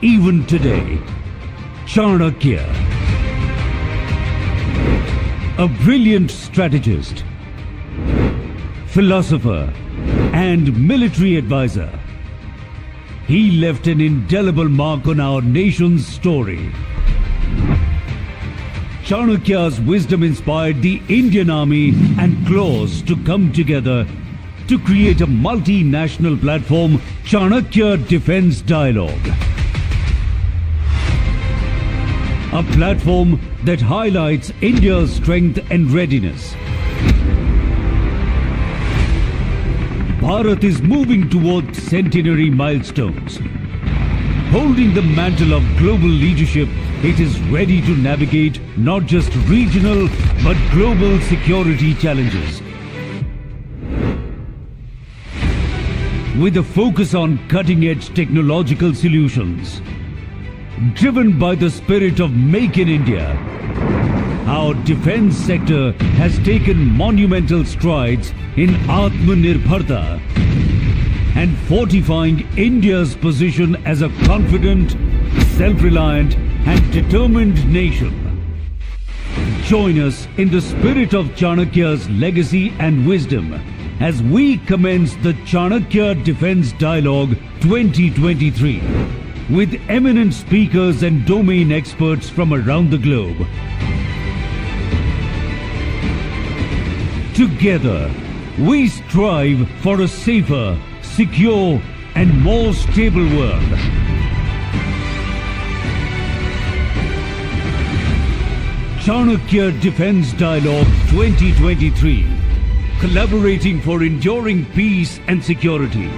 even today. Chanakya, a brilliant strategist, philosopher, and military advisor. He left an indelible mark on our nation's story. Chanakya's wisdom inspired the Indian Army and claws to come together to create a multinational platform, Chanakya Defense Dialogue. A platform that highlights India's strength and readiness. Bharat is moving towards centenary milestones. Holding the mantle of global leadership, it is ready to navigate not just regional but global security challenges. With a focus on cutting-edge technological solutions, driven by the spirit of Make in India, our defense sector has taken monumental strides in Atmanirbharta and fortifying India's position as a confident, self-reliant and determined nation. Join us in the spirit of Chanakya's legacy and wisdom as we commence the Chanakya Defense Dialogue 2023 with eminent speakers and domain experts from around the globe. Together, we strive for a safer, secure, and more stable world. Chanakya Defense Dialogue 2023, collaborating for enduring peace and security.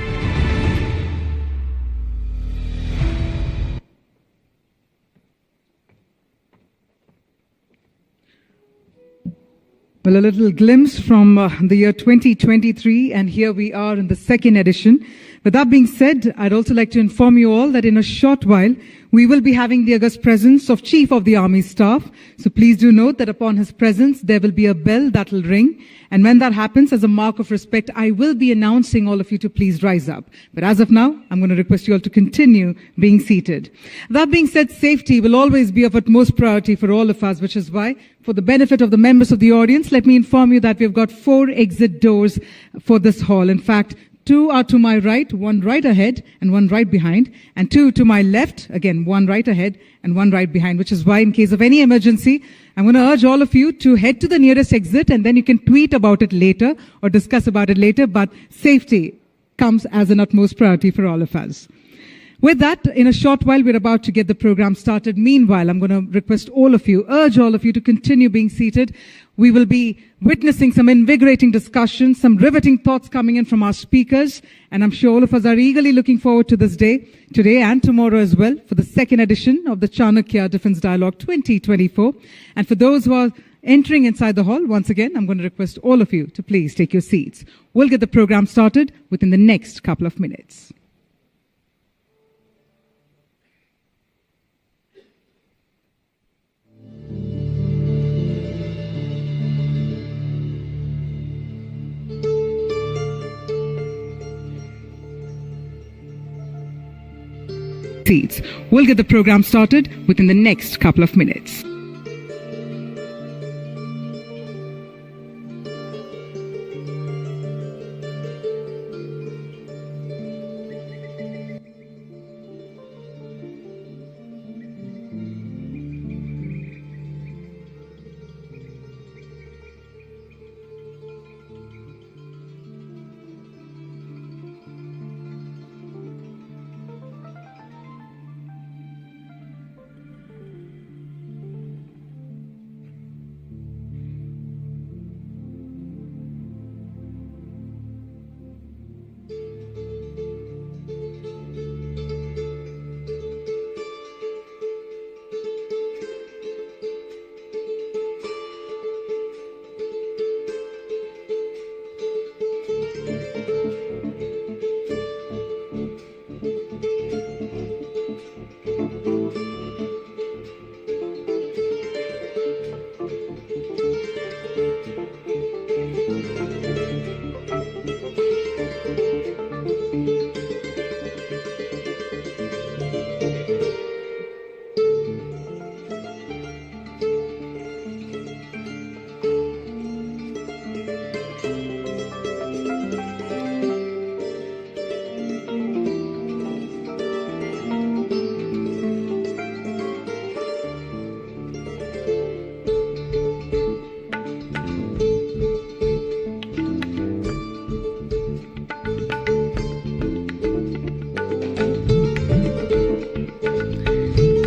Well, a little glimpse from the year 2023, and here we are in the second edition. With that being said, I'd also like to inform you all that in a short while, we will be having the august presence of Chief of the Army Staff. So please do note that upon his presence, there will be a bell that will ring. And when that happens, as a mark of respect, I will be announcing all of you to please rise up. But as of now, I'm going to request you all to continue being seated. That being said, safety will always be of utmost priority for all of us, which is why, for the benefit of the members of the audience, let me inform you that we've got 4 exit doors for this hall. In fact, 2 are to my right, 1 right ahead and 1 right behind, and 2 to my left, again 1 right ahead and 1 right behind, which is why in case of any emergency, I'm going to urge all of you to head to the nearest exit and then you can tweet about it later or discuss about it later, but safety comes as an utmost priority for all of us. With that, in a short while, we're about to get the program started. Meanwhile, I'm going to request all of you, urge all of you to continue being seated. We will be witnessing some invigorating discussions, some riveting thoughts coming in from our speakers, and I'm sure all of us are eagerly looking forward to this day, today and tomorrow as well, for the second edition of the Chanakya Defense Dialogue 2024. And for those who are entering inside the hall, once again, I'm going to request all of you to please take your seats. We'll get the program started within the next couple of minutes. We'll get the program started within the next couple of minutes.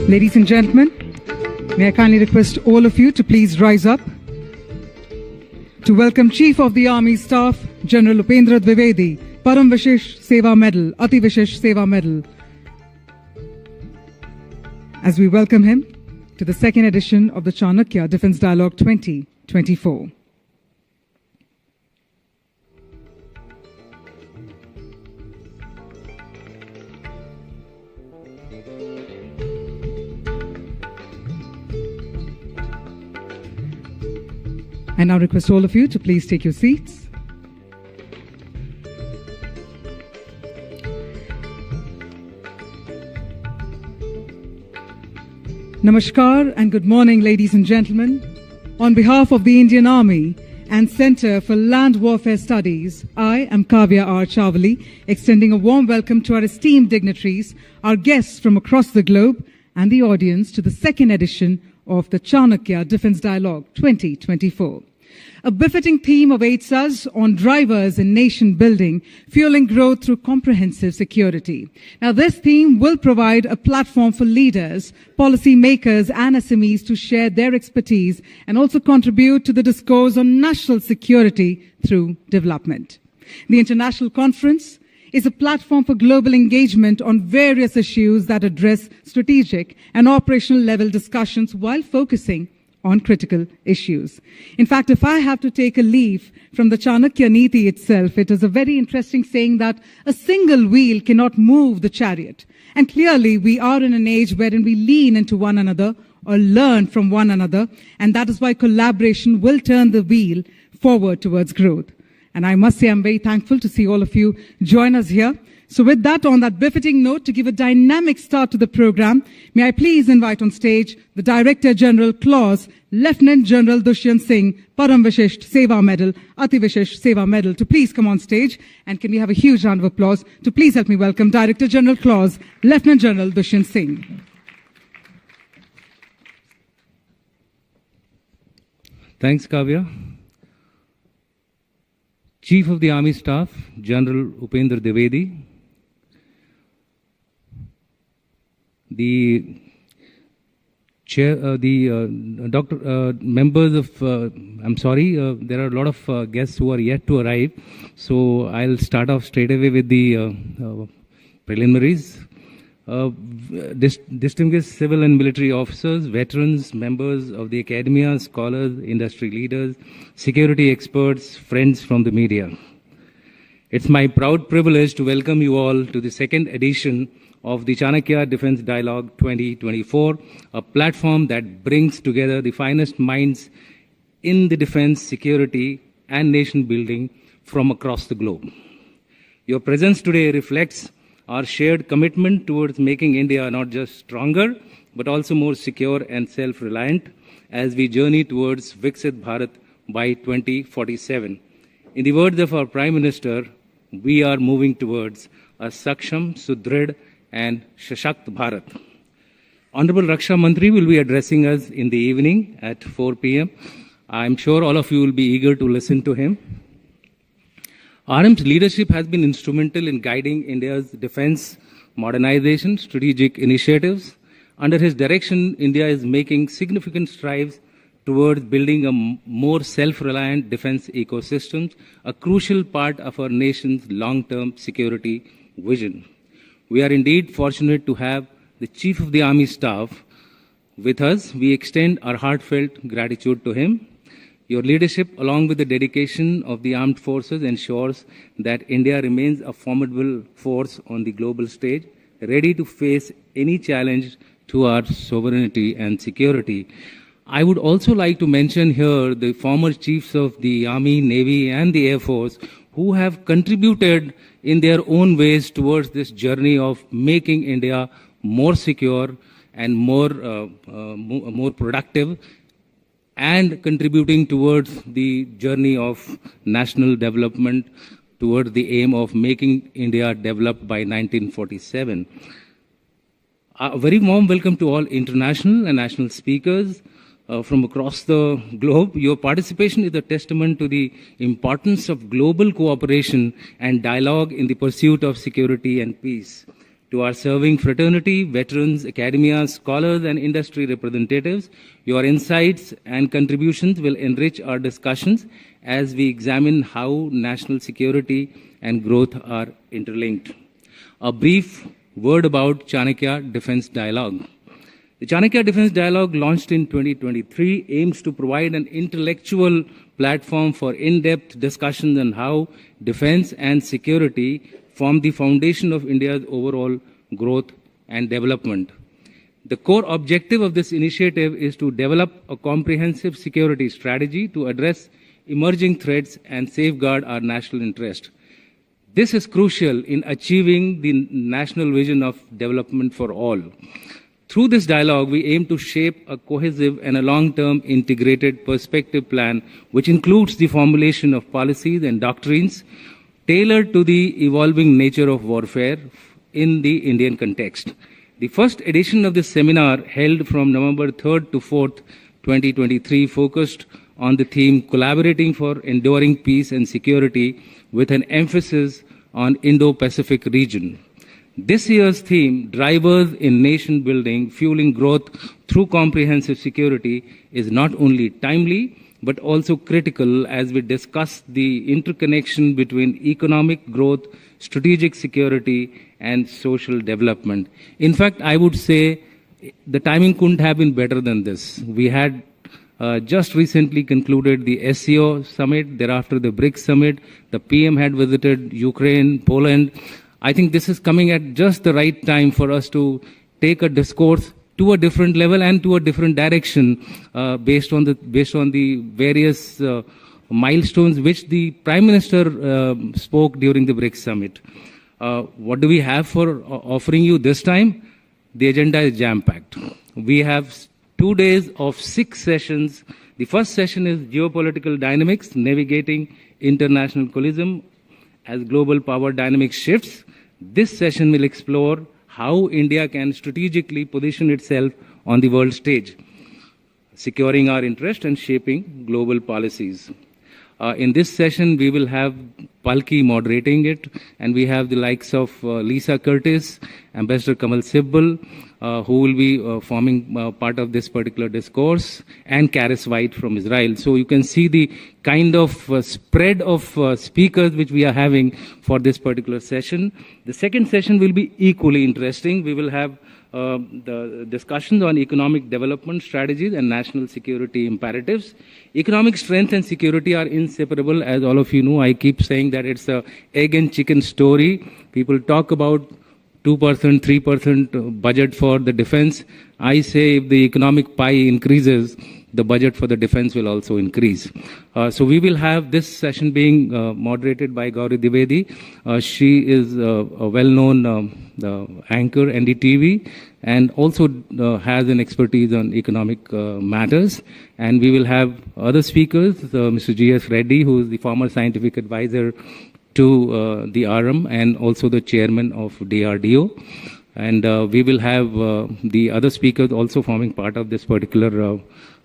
Ladies and gentlemen, may I kindly request all of you to please rise up to welcome Chief of the Army Staff, General Upendra Dwivedi, Param Vishesh Seva Medal, Ati Vishesh Seva Medal, as we welcome him to the second edition of the Chanakya Defence Dialogue 2024. I now request all of you to please take your seats. Namaskar and good morning, ladies and gentlemen. On behalf of the Indian Army and Centre for Land Warfare Studies, I am Kavya R. Chavali, extending a warm welcome to our esteemed dignitaries, our guests from across the globe, and the audience to the second edition of the Chanakya Defence Dialogue 2024. A befitting theme awaits us on drivers in nation building, fueling growth through comprehensive security. Now, this theme will provide a platform for leaders, policy makers, and SMEs to share their expertise and also contribute to the discourse on national security through development. The international conference is a platform for global engagement on various issues that address strategic and operational level discussions while focusing on critical issues. In fact, if I have to take a leaf from the Chanakya Niti itself, it is a very interesting saying that a single wheel cannot move the chariot. And clearly, we are in an age wherein we lean into one another or learn from one another, and that is why collaboration will turn the wheel forward towards growth. And I must say I'm very thankful to see all of you join us here. So with that, on that befitting note, to give a dynamic start to the program, may I please invite on stage the Director General Clause, Lieutenant General Dushyant Singh, Param Vishesh Seva Medal, Ati Vishesh Seva Medal, to please come on stage. And can we have a huge round of applause to please help me welcome Director General Clause, Lieutenant General Dushyant Singh. Thanks, Kavya. Chief of the Army Staff, General Upendra Dwivedi, the chair, members of, there are a lot of guests who are yet to arrive, so I'll start off straight away with the preliminaries. Distinguished civil and military officers, veterans, members of the academia, scholars, industry leaders, security experts, friends from the media. It's my proud privilege to welcome you all to the second edition of the Chanakya Defence Dialogue 2024, a platform that brings together the finest minds in the defense, security, and nation building from across the globe. Your presence today reflects our shared commitment towards making India not just stronger, but also more secure and self-reliant as we journey towards Viksit Bharat by 2047. In the words of our Prime Minister, we are moving towards a Saksham, Sudrid, and Shashakt Bharat. Honorable Raksha Mantri will be addressing us in the evening at 4 p.m. I'm sure all of you will be eager to listen to him. RM's leadership has been instrumental in guiding India's defense modernization strategic initiatives. Under his direction, India is making significant strides towards building a more self-reliant defense ecosystem, a crucial part of our nation's long-term security vision. We are indeed fortunate to have the Chief of the Army Staff with us. We extend our heartfelt gratitude to him. Your leadership, along with the dedication of the armed forces, ensures that India remains a formidable force on the global stage, ready to face any challenge to our sovereignty and security. I would also like to mention here the former chiefs of the Army, Navy, and the Air Force who have contributed in their own ways towards this journey of making India more secure and more productive, and contributing towards the journey of national development towards the aim of making India developed by 1947. A very warm welcome to all international and national speakers from across the globe. Your participation is a testament to the importance of global cooperation and dialogue in the pursuit of security and peace. To our serving fraternity, veterans, academia, scholars, and industry representatives, your insights and contributions will enrich our discussions as we examine how national security and growth are interlinked. A brief word about Chanakya Defense Dialogue. The Chanakya Defense Dialogue, launched in 2023, aims to provide an intellectual platform for in-depth discussions on how defense and security form the foundation of India's overall growth and development. The core objective of this initiative is to develop a comprehensive security strategy to address emerging threats and safeguard our national interest. This is crucial in achieving the national vision of development for all. Through this dialogue, we aim to shape a cohesive and a long-term integrated perspective plan which includes the formulation of policies and doctrines tailored to the evolving nature of warfare in the Indian context. The first edition of this seminar, held from November 3rd to 4th, 2023, focused on the theme Collaborating for Enduring Peace and Security with an emphasis on Indo-Pacific region. This year's theme, Drivers in Nation Building, Fueling Growth Through Comprehensive Security, is not only timely, but also critical as we discuss the interconnection between economic growth, strategic security, and social development. In fact, I would say the timing couldn't have been better than this. We had just recently concluded the SCO summit, thereafter the BRICS summit. The PM had visited Ukraine, Poland. I think this is coming at just the right time for us to take a discourse to a different level and to a different direction based on the various milestones which the Prime Minister spoke during the BRICS summit. What do we have for offering you this time? The agenda is jam-packed. We have 2 days of 6 sessions. The first session is Geopolitical Dynamics, Navigating International Coliseum as Global Power Dynamics Shifts. This session will explore how India can strategically position itself on the world stage, securing our interest and shaping global policies. In this session, we will have Palki moderating it, and we have the likes of Lisa Curtis, Ambassador Kamal Sibbal, who will be forming part of this particular discourse, and Karis White from Israel. So you can see the kind of spread of speakers which we are having for this particular session. The second session will be equally interesting. We will have the discussions on economic development strategies and national security imperatives. Economic strength and security are inseparable. As all of you know, I keep saying that it's a egg and chicken story. People talk about 2%, 3% budget for the defense. I say if the economic pie increases, the budget for the defense will also increase. So we will have this session being moderated by Gauri Dwivedi. She is a well-known anchor, NDTV, and also has an expertise on economic matters. And we will have other speakers, Mr. G.S. Reddy, who is the former scientific advisor to the RM and also the chairman of DRDO. And we will have the other speakers also forming part of this particular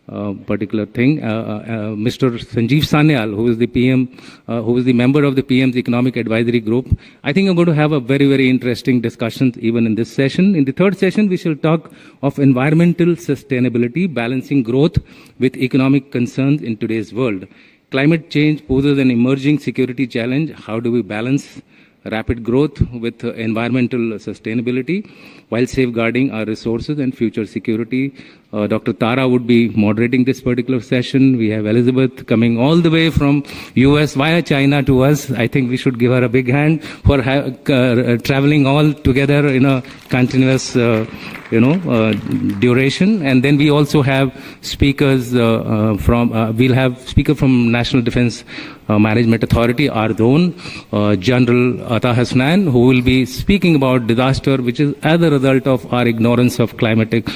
thing. Mr. Sanjeev Sanyal, who is the PM, who is the member of the PM's Economic Advisory Group. I think I'm going to have a very, very interesting discussion even in this session. In the third session, we shall talk of environmental sustainability, balancing growth with economic concerns in today's world. Climate change poses an emerging security challenge. How do we balance rapid growth with environmental sustainability while safeguarding our resources and future security? Dr. Tara would be moderating this particular session. We have Elizabeth coming all the way from US via China to us. I think we should give her a big hand for traveling all together in a continuous duration. And then we also have speakers we'll have speaker from National Defense Management Authority, our own General Ata Hasnan, who will be speaking about disaster, which is as a result of our ignorance of climatic,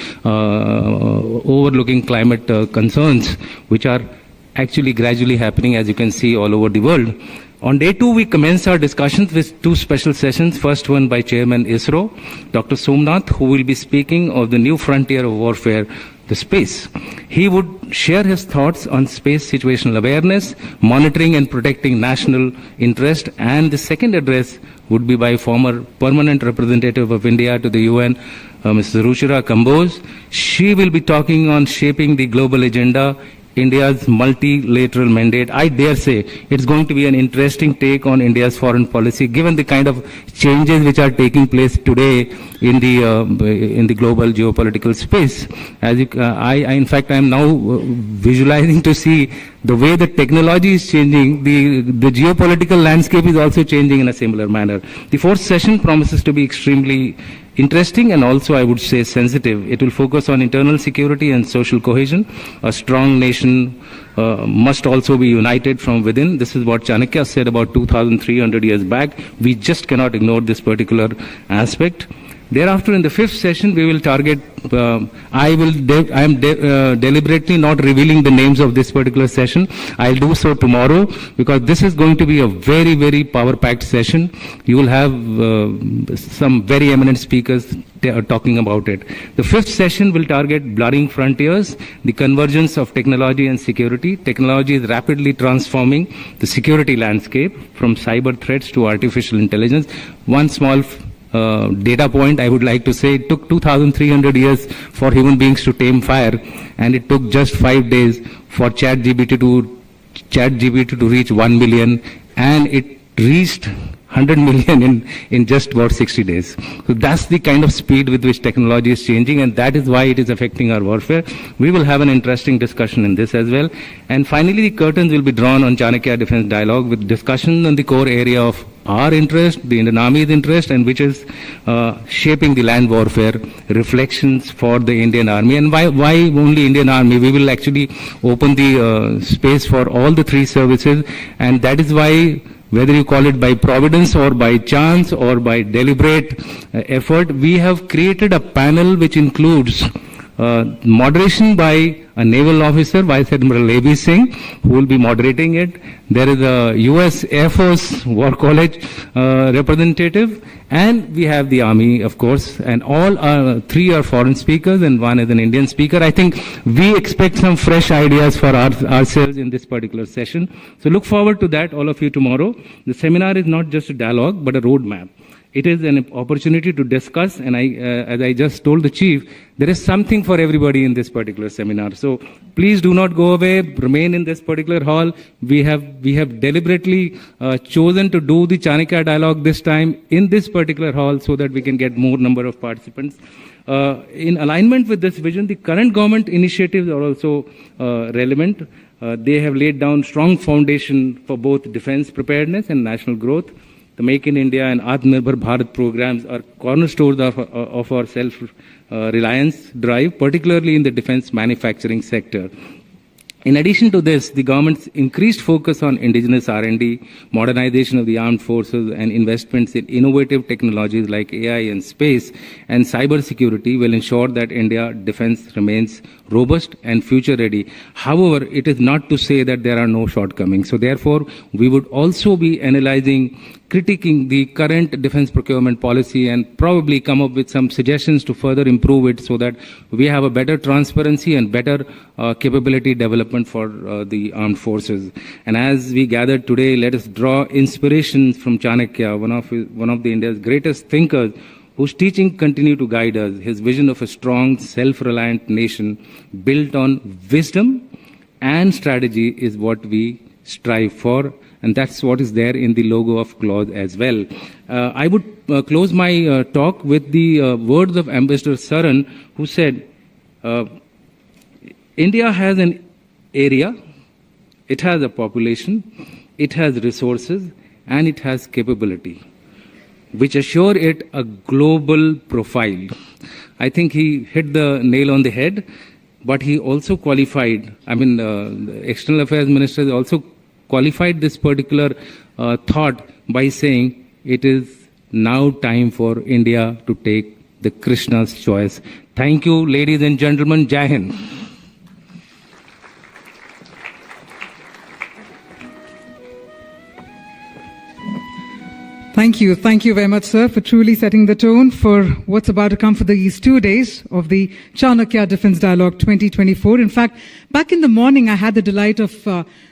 overlooking climate concerns, which are actually gradually happening, as you can see, all over the world. On day 2, we commence our discussions with 2 special sessions. First one by Chairman ISRO, Dr. Somnath, who will be speaking of the new frontier of warfare, the space. He would share his thoughts on space situational awareness, monitoring and protecting national interest, and the second address would be by former permanent representative of India to the UN, Mrs. Ruchira Kamboj. She will be talking on shaping the global agenda, India's multilateral mandate. I dare say it's going to be an interesting take on India's foreign policy, given the kind of changes which are taking place today in the global geopolitical space. As you, in fact, I am now visualizing to see the way the technology is changing. The geopolitical landscape is also changing in a similar manner. The fourth session promises to be extremely interesting and also, I would say, sensitive. It will focus on internal security and social cohesion. A strong nation must also be united from within. This is what Chanakya said about 2,300 years back. We just cannot ignore this particular aspect. Thereafter, in the fifth session, we will target, I am deliberately not revealing the names of this particular session. I'll do so tomorrow, because this is going to be a very, very power-packed session. You will have some very eminent speakers talking about it. The fifth session will target blurring frontiers, the convergence of technology and security. Technology is rapidly transforming the security landscape, from cyber threats to artificial intelligence. One small data point I would like to say: it took 2,300 years for human beings to tame fire, and it took just 5 days for ChatGPT to reach 1 million, and it reached 100 million in just about 60 days. So that's the kind of speed with which technology is changing, and that is why it is affecting our warfare. We will have an interesting discussion in this as well. And finally, the curtains will be drawn on Chanakya Defense Dialogue with discussion on the core area of our interest, the Indian Army's interest, and which is shaping the land warfare, reflections for the Indian Army. And why only Indian Army? We will actually open the space for all the three services, and that is why, whether you call it by providence or by chance or by deliberate effort, we have created a panel which includes moderation by a naval officer, Vice Admiral A.B. Singh, who will be moderating it. There is a U.S. Air Force War College representative, and we have the Army, of course, and all three are foreign speakers and one is an Indian speaker. I think we expect some fresh ideas for ourselves in this particular session. So look forward to that, all of you, tomorrow. The seminar is not just a dialogue, but a roadmap. It is an opportunity to discuss, and as I just told the chief, there is something for everybody in this particular seminar. So please do not go away, remain in this particular hall. We have deliberately chosen to do the Chanakya dialogue this time in this particular hall so that we can get more number of participants. In alignment with this vision, the current government initiatives are also relevant. They have laid down strong foundation for both defense preparedness and national growth. The Make in India and Atmanirbhar Bharat programs are cornerstones of our self-reliance drive, particularly in the defense manufacturing sector. In addition to this, the government's increased focus on indigenous R&D, modernization of the armed forces, and investments in innovative technologies like AI and space and cyber security will ensure that India defense remains robust and future ready. However, it is not to say that there are no shortcomings. So therefore, we would also be analyzing, critiquing the current defense procurement policy and probably come up with some suggestions to further improve it so that we have a better transparency and better capability development for the armed forces. And as we gathered today, let us draw inspirations from Chanakya, one of the India's greatest thinkers, whose teaching continue to guide us. His vision of a strong, self-reliant nation built on wisdom and strategy is what we strive for, and that's what is there in the logo of Claude as well. I would close my talk with the words of Ambassador Saran, who said, India has an area, it has a population, it has resources, and it has capability, which assure it a global profile. I think he hit the nail on the head, but he also qualified, the External Affairs Minister also qualified this particular thought by saying it is now time for India to take the Krishna's choice. Thank you, ladies and gentlemen. Jai Hind. Thank you. Thank you very much, sir, for truly setting the tone for what's about to come for these 2 days of the Chanakya Defense Dialogue 2024. In fact, back in the morning, I had the delight of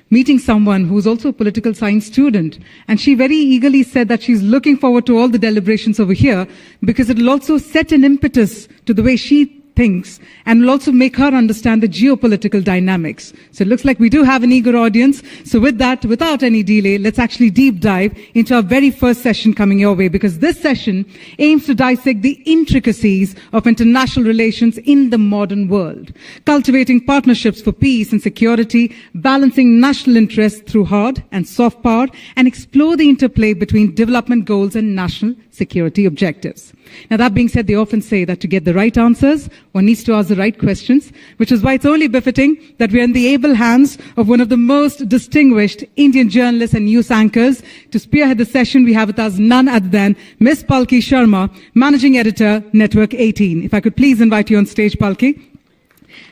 meeting someone who's also a political science student. And she very eagerly said that she's looking forward to all the deliberations over here because it will also set an impetus to the way she thinks and will also make her understand the geopolitical dynamics. So it looks like we do have an eager audience. So with that, without any delay, let's actually deep dive into our very first session coming your way, because this session aims to dissect the intricacies of international relations in the modern world, cultivating partnerships for peace and security, balancing national interests through hard and soft power, and explore the interplay between development goals and national security objectives. Now, that being said, they often say that to get the right answers, one needs to ask the right questions, which is why it's only befitting that we are in the able hands of one of the most distinguished Indian journalists and news anchors. To spearhead the session, we have with us none other than Ms. Palki Sharma, Managing Editor, Network 18. If I could please invite you on stage, Palki.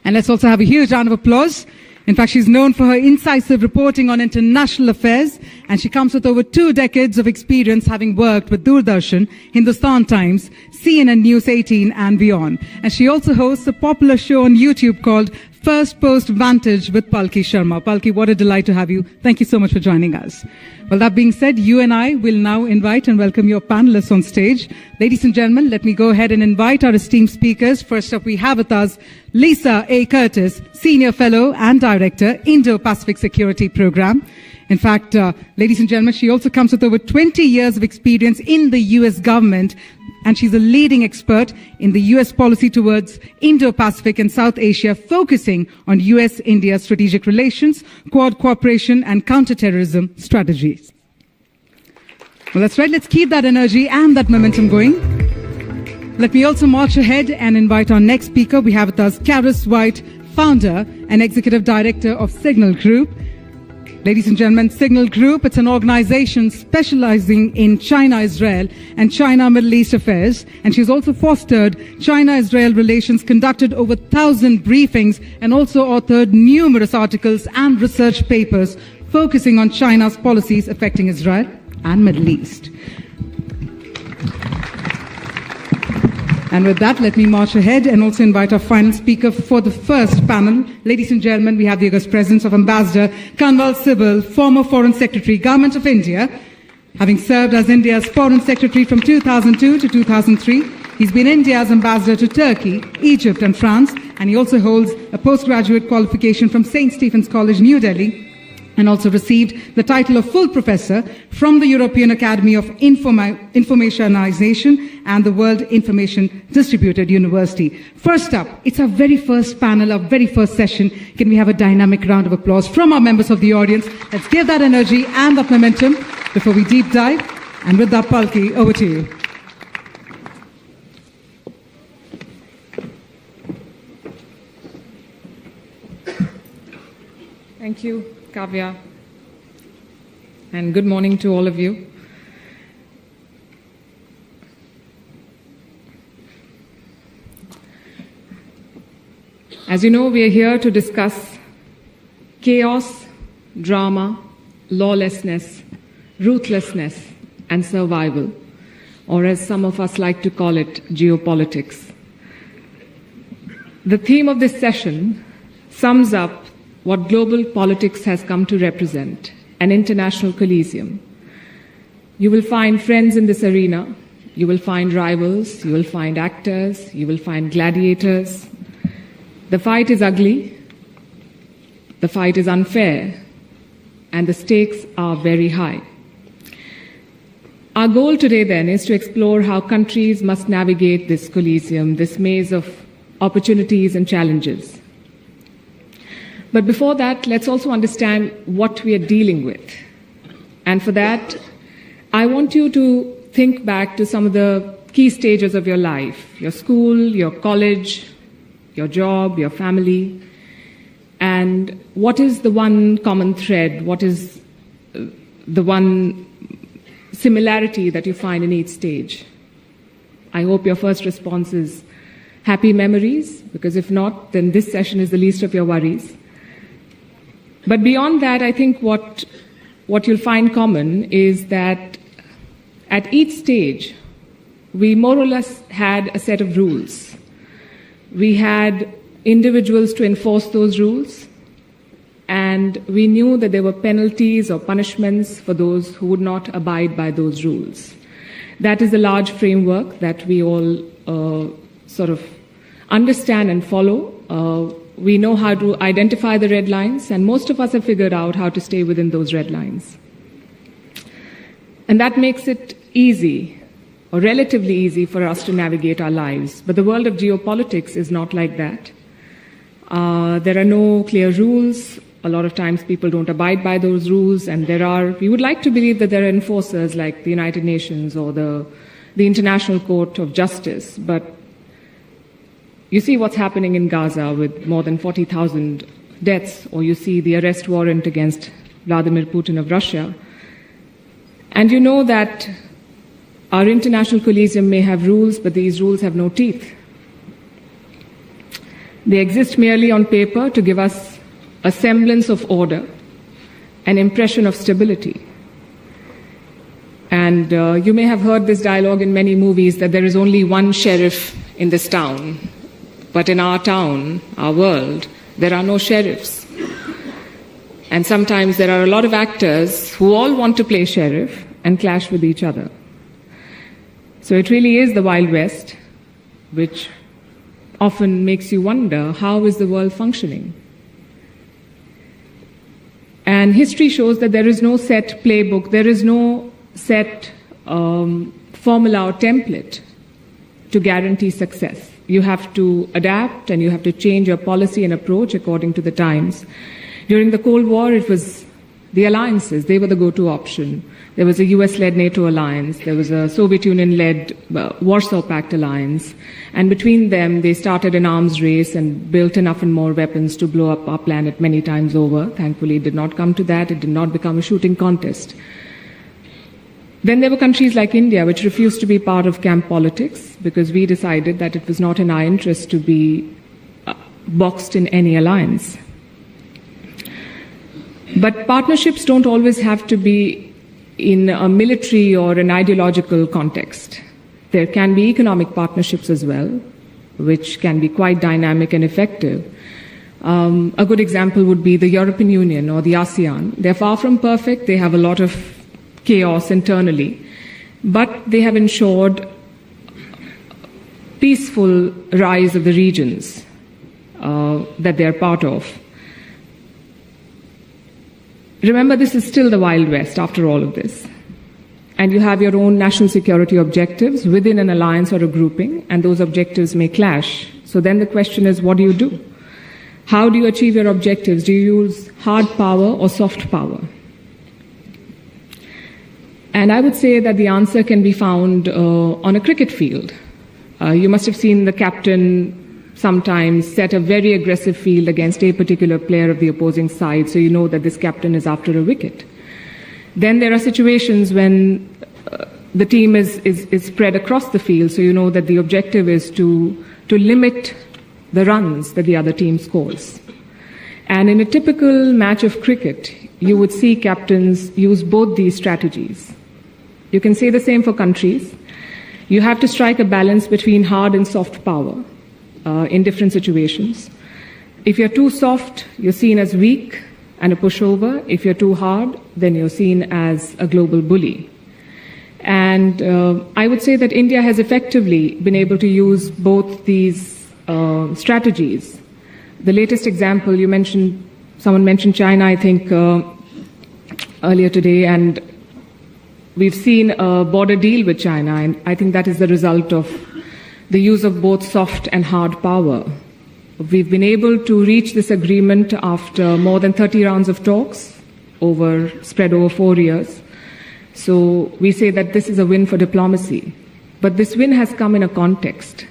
And let's also have a huge round of applause. In fact, she's known for her incisive reporting on international affairs, and she comes with over 2 decades of experience having worked with Doordarshan, Hindustan Times, CNN News 18, and beyond. And she also hosts a popular show on YouTube called First Post Vantage with Palki Sharma. Palki, what a delight to have you. Thank you so much for joining us. Well, that being said, you and I will now invite and welcome your panelists on stage. Ladies and gentlemen, let me go ahead and invite our esteemed speakers. First up, we have with us Lisa A. Curtis, Senior Fellow and Director, Indo-Pacific Security Program. In fact, ladies and gentlemen, she also comes with over 20 years of experience in the U.S. government, and she's a leading expert in the U.S. policy towards Indo-Pacific and South Asia, focusing on U.S.-India strategic relations, Quad cooperation, and counterterrorism strategies. Well, that's right. Let's keep that energy and that momentum going. Let me also march ahead and invite our next speaker. We have with us Karis White, founder and executive director of Signal Group. Ladies and gentlemen, Signal Group, it's an organization specializing in China-Israel and China-Middle East affairs. And she's also fostered China-Israel relations, conducted over 1,000 briefings, and also authored numerous articles and research papers focusing on China's policies affecting Israel and Middle East. And with that, let me march ahead and also invite our final speaker for the first panel. Ladies and gentlemen, we have the august presence of Ambassador Kanwal Sibal, former Foreign Secretary, Government of India. Having served as India's Foreign Secretary from 2002 to 2003, he's been India's ambassador to Turkey, Egypt and France, and he also holds a postgraduate qualification from St. Stephen's College, New Delhi, and also received the title of full professor from the European Academy of Informationization and the World Information Distributed University. First up, it's our very first panel, our very first session. Can we have a dynamic round of applause from our members of the audience? Let's give that energy and that momentum before we deep dive. And with that, Palki, over to you. Thank you, Kavya, and good morning to all of you. As you know, we are here to discuss chaos, drama, lawlessness, ruthlessness, and survival, or as some of us like to call it, geopolitics. The theme of this session sums up what global politics has come to represent, an international Coliseum. You will find friends in this arena, you will find rivals, you will find actors, you will find gladiators. The fight is ugly, the fight is unfair, and the stakes are very high. Our goal today then is to explore how countries must navigate this Coliseum, this maze of opportunities and challenges. But before that, let's also understand what we are dealing with. And for that, I want you to think back to some of the key stages of your life, your school, your college, your job, your family, and what is the one common thread, what is the one similarity that you find in each stage. I hope your first response is happy memories, because if not, then this session is the least of your worries. But beyond that, I think what you'll find common is that at each stage, we more or less had a set of rules. We had individuals to enforce those rules, and we knew that there were penalties or punishments for those who would not abide by those rules. That is a large framework that we all sort of understand and follow. We know how to identify the red lines, and most of us have figured out how to stay within those red lines. And that makes it easy, or relatively easy, for us to navigate our lives. But the world of geopolitics is not like that. There are no clear rules. A lot of times people don't abide by those rules, and we would like to believe that there are enforcers like the United Nations or the International Court of Justice, but you see what's happening in Gaza with more than 40,000 deaths, or you see the arrest warrant against Vladimir Putin of Russia. And you know that our international Coliseum may have rules, but these rules have no teeth. They exist merely on paper to give us a semblance of order, an impression of stability. And you may have heard this dialogue in many movies that there is only one sheriff in this town. But in our town, our world, there are no sheriffs. And sometimes there are a lot of actors who all want to play sheriff and clash with each other. So it really is the Wild West, which often makes you wonder, how is the world functioning? And history shows that there is no set playbook, there is no set formula or template to guarantee success. You have to adapt, and you have to change your policy and approach according to the times. During the Cold War, it was the alliances. They were the go-to option. There was a US-led NATO alliance. There was a Soviet Union-led Warsaw Pact alliance. And between them, they started an arms race and built enough and more weapons to blow up our planet many times over. Thankfully, it did not come to that. It did not become a shooting contest. Then there were countries like India, which refused to be part of camp politics because we decided that it was not in our interest to be boxed in any alliance. But partnerships don't always have to be in a military or an ideological context. There can be economic partnerships as well, which can be quite dynamic and effective. A good example would be the European Union or the ASEAN. They're far from perfect. They have a lot of chaos internally, but they have ensured peaceful rise of the regions that they are part of. Remember, this is still the Wild West after all of this. And you have your own national security objectives within an alliance or a grouping, and those objectives may clash. So then the question is, what do you do? How do you achieve your objectives? Do you use hard power or soft power? And I would say that the answer can be found on a cricket field. You must have seen the captain sometimes set a very aggressive field against a particular player of the opposing side, so you know that this captain is after a wicket. Then there are situations when the team is spread across the field, so you know that the objective is to limit the runs that the other team scores. And in a typical match of cricket, you would see captains use both these strategies. You can say the same for countries. You have to strike a balance between hard and soft power in different situations. If you're too soft, you're seen as weak and a pushover. If you're too hard, then you're seen as a global bully. And I would say that India has effectively been able to use both these strategies. The latest example, someone mentioned China, I think, earlier today, and we've seen a border deal with China, and I think that is the result of the use of both soft and hard power. We've been able to reach this agreement after more than 30 rounds of talks spread over 4 years. So we say that this is a win for diplomacy. But this win has come in a context.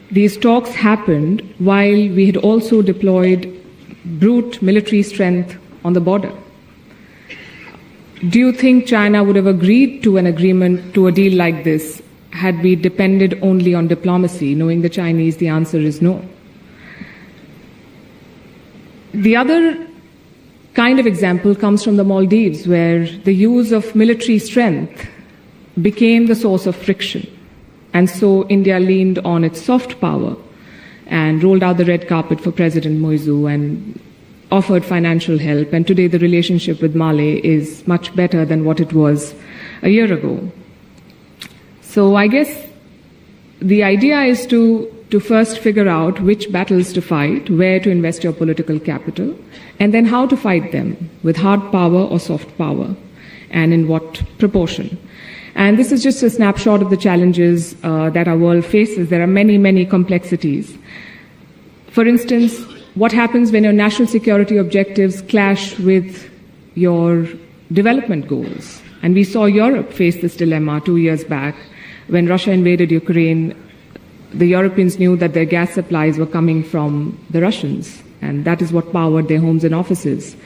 These talks happened while we had also deployed brute military strength on the border. Do you think China would have agreed to an agreement, to a deal like this, had we depended only on diplomacy? Knowing the Chinese, the answer is no. The other kind of example comes from the Maldives, where the use of military strength became the source of friction. And so India leaned on its soft power and rolled out the red carpet for President Moizu and offered financial help. And today the relationship with Mali is much better than what it was a year ago. So I guess the idea is to first figure out which battles to fight, where to invest your political capital, and then how to fight them, with hard power or soft power, and in what proportion. And this is just a snapshot of the challenges that our world faces. There are many, many complexities. For instance, what happens when your national security objectives clash with your development goals? And we saw Europe face this dilemma 2 years back. When Russia invaded Ukraine, the Europeans knew that their gas supplies were coming from the Russians, and that is what powered their homes and offices.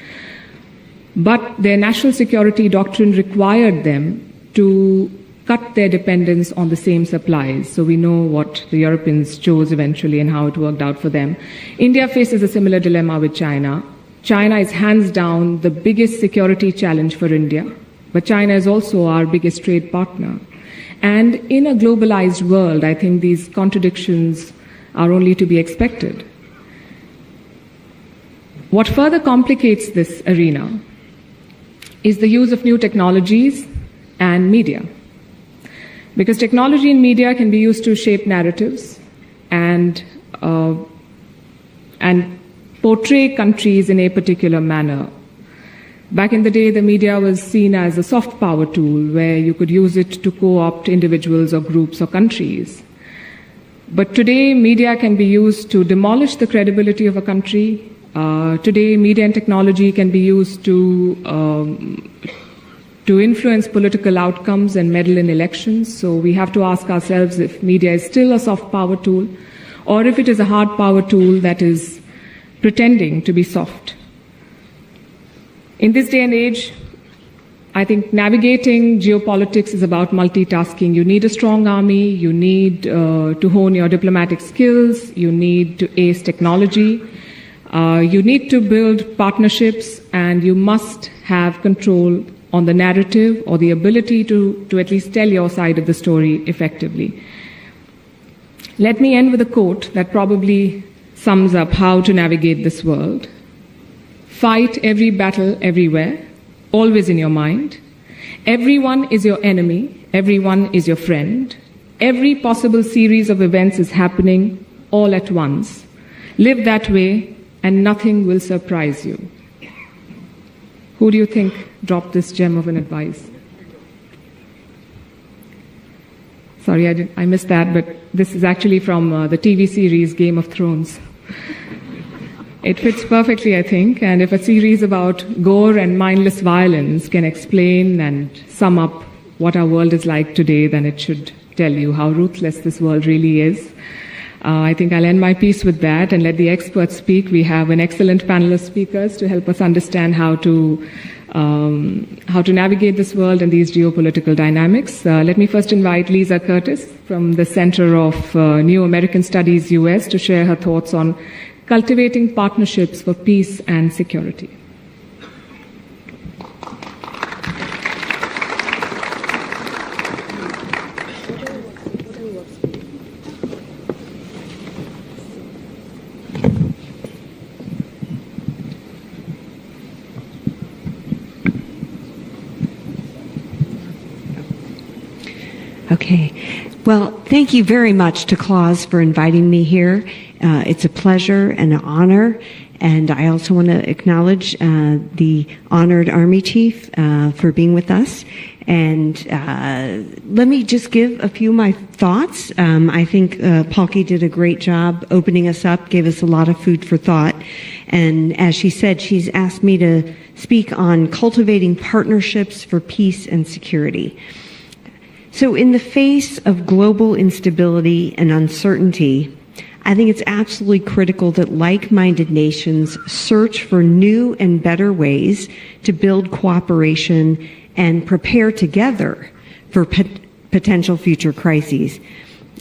But their national security doctrine required them to cut their dependence on the same supplies. So we know what the Europeans chose eventually and how it worked out for them. India faces a similar dilemma with China. China is hands down the biggest security challenge for India, but China is also our biggest trade partner. And in a globalized world, I think these contradictions are only to be expected. What further complicates this arena is the use of new technologies and media. Because technology and media can be used to shape narratives and portray countries in a particular manner. Back in the day, the media was seen as a soft power tool where you could use it to co-opt individuals or groups or countries. But today, media can be used to demolish the credibility of a country. Today, media and technology can be used to influence political outcomes and meddle in elections. So we have to ask ourselves if media is still a soft power tool or if it is a hard power tool that is pretending to be soft. In this day and age, I think navigating geopolitics is about multitasking. You need a strong army, you need to hone your diplomatic skills, you need to ace technology, you need to build partnerships, and you must have control on the narrative or the ability to at least tell your side of the story effectively. Let me end with a quote that probably sums up how to navigate this world. Fight every battle everywhere, always in your mind. Everyone is your enemy, everyone is your friend. Every possible series of events is happening all at once. Live that way and nothing will surprise you. Who do you think dropped this gem of an advice? Sorry, I missed that, but this is actually from the TV series Game of Thrones. It fits perfectly, I think, and if a series about gore and mindless violence can explain and sum up what our world is like today, then it should tell you how ruthless this world really is. I think I'll end my piece with that and let the experts speak. We have an excellent panel of speakers to help us understand how to navigate this world and these geopolitical dynamics. Let me first invite Lisa Curtis from the Center of New American Studies, US, to share her thoughts on cultivating partnerships for peace and security. Okay. Well, thank you very much to Claus for inviting me here. It's a pleasure and an honor. And I also want to acknowledge the honored Army Chief for being with us. And let me just give a few of my thoughts. I think Palki did a great job opening us up, gave us a lot of food for thought. And as she said, she's asked me to speak on cultivating partnerships for peace and security. So in the face of global instability and uncertainty, I think it's absolutely critical that like-minded nations search for new and better ways to build cooperation and prepare together for potential future crises.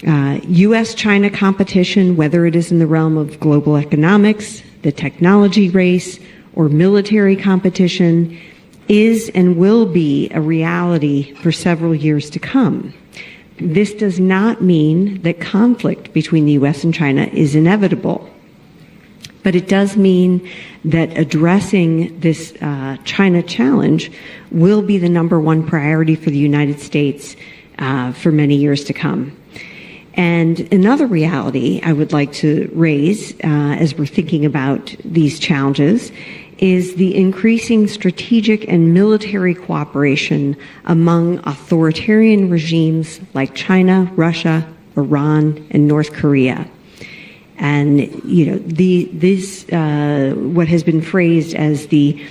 U.S.-China competition, whether it is in the realm of global economics, the technology race, or military competition, is and will be a reality for several years to come. This does not mean that conflict between the U.S. and China is inevitable, but it does mean that addressing this China challenge will be the number one priority for the United States for many years to come. And another reality I would like to raise as we're thinking about these challenges is the increasing strategic and military cooperation among authoritarian regimes like China, Russia, Iran, and North Korea. And, you know, this what has been phrased as the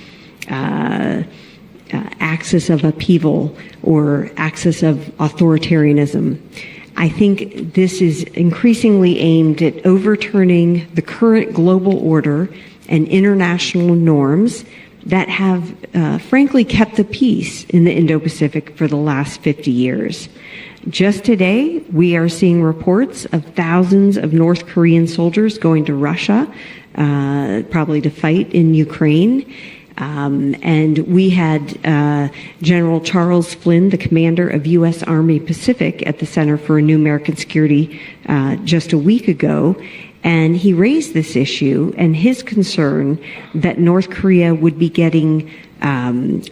axis of upheaval or axis of authoritarianism. I think this is increasingly aimed at overturning the current global order and international norms that have, frankly, kept the peace in the Indo-Pacific for the last 50 years. Just today, we are seeing reports of thousands of North Korean soldiers going to Russia, probably to fight in Ukraine. And we had General Charles Flynn, the commander of U.S. Army Pacific, at the Center for New American Security just a week ago. And he raised this issue and his concern that North Korea would be getting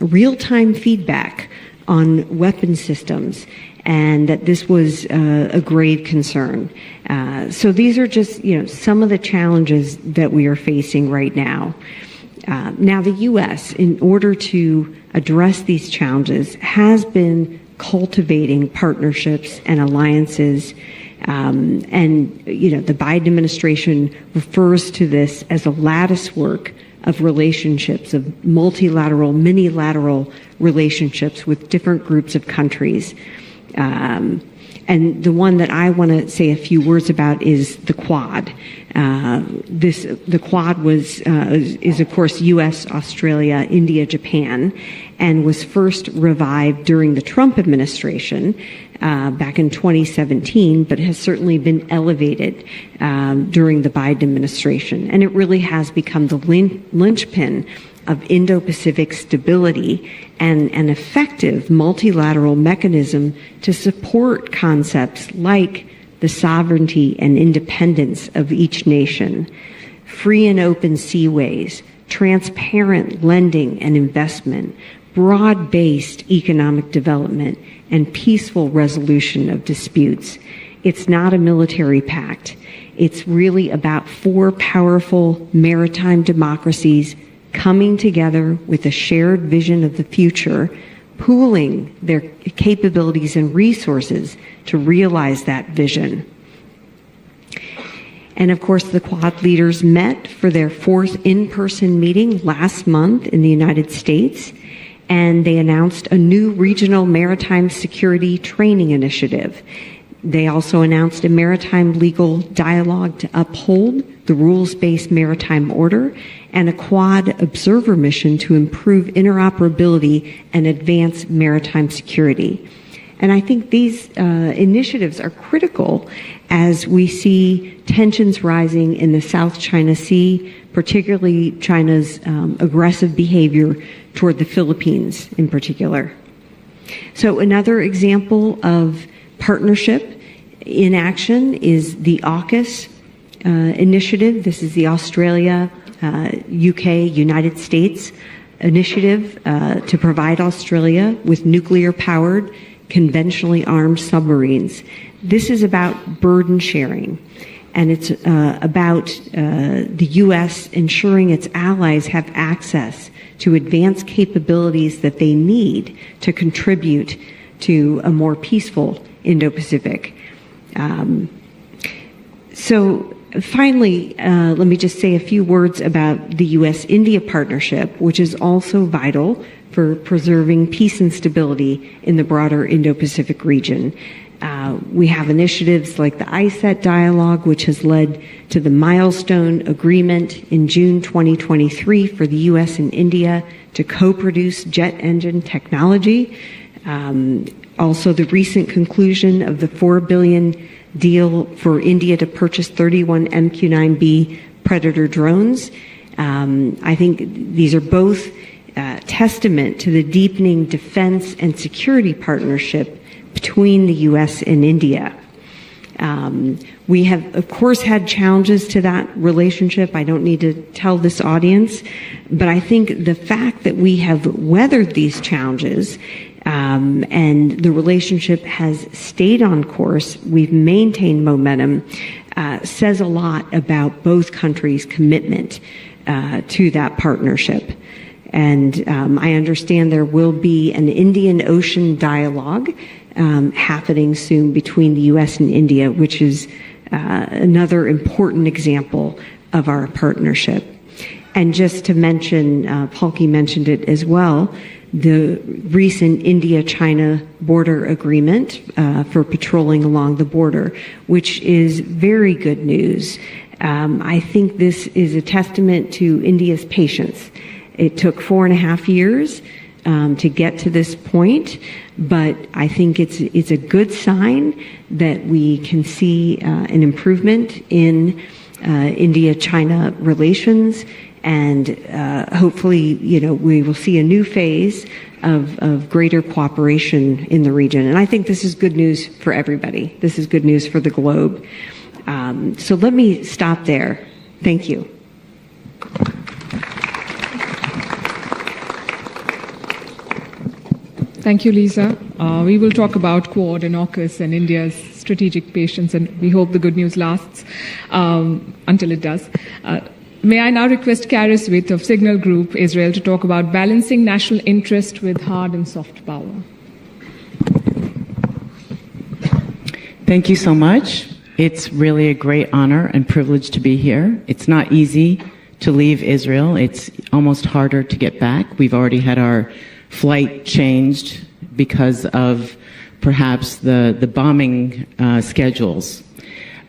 real-time feedback on weapon systems, and that this was a grave concern. So these are just, you know, some of the challenges that we are facing right now. Now, the U.S., in order to address these challenges, has been cultivating partnerships and alliances. And, you know, the Biden administration refers to this as a lattice work of relationships, of multilateral, minilateral relationships with different groups of countries. And the one that I want to say a few words about is the Quad. The Quad is of course U.S., Australia, India, Japan, and was first revived during the Trump administration back in 2017, but has certainly been elevated during the Biden administration. And it really has become the linchpin of Indo-Pacific stability and an effective multilateral mechanism to support concepts like the sovereignty and independence of each nation, free and open seaways, transparent lending and investment, broad-based economic development, and peaceful resolution of disputes. It's not a military pact. It's really about four powerful maritime democracies coming together with a shared vision of the future, pooling their capabilities and resources to realize that vision. And of course, the Quad leaders met for their fourth in-person meeting last month in the United States, and they announced a new regional maritime security training initiative. They also announced a maritime legal dialogue to uphold the rules-based maritime order and a Quad observer mission to improve interoperability and advance maritime security. And I think these initiatives are critical as we see tensions rising in the South China Sea, particularly China's aggressive behavior toward the Philippines in particular. So another example of partnership in action is the AUKUS initiative. This is the Australia, UK, United States initiative to provide Australia with nuclear-powered, conventionally armed submarines. This is about burden sharing, and it's about the U.S. ensuring its allies have access to advanced capabilities that they need to contribute to a more peaceful Indo-Pacific. So finally, let me just say a few words about the U.S.-India partnership, which is also vital for preserving peace and stability in the broader Indo-Pacific region. We have initiatives like the ISET dialogue, which has led to the milestone agreement in June 2023 for the U.S. and India to co-produce jet engine technology. Also, the recent conclusion of the $4 billion deal for India to purchase 31 MQ-9B Predator drones. I think these are both testament to the deepening defense and security partnership between the U.S. and India. We have, of course, had challenges to that relationship. I don't need to tell this audience, but I think the fact that we have weathered these challenges and the relationship has stayed on course, we've maintained momentum, says a lot about both countries' commitment to that partnership. And I understand there will be an Indian Ocean dialogue happening soon between the U.S. and India, which is another important example of our partnership. And just to mention, Palki mentioned it as well, the recent India-China border agreement for patrolling along the border, which is very good news. I think this is a testament to India's patience. It took 4.5 years to get to this point, but I think it's a good sign that we can see an improvement in India-China relations, and hopefully, we will see a new phase of greater cooperation in the region. And I think this is good news for everybody. This is good news for the globe. So let me stop there. Thank you. Thank you, Lisa. We will talk about Quad and AUKUS and India's strategic patience, and we hope the good news lasts until it does. May I now request Karis Witt of Signal Group, Israel, to talk about balancing national interest with hard and soft power. Thank you so much. It's really a great honor and privilege to be here. It's not easy to leave Israel. It's almost harder to get back. We've already had our flight changed because of perhaps the bombing schedules.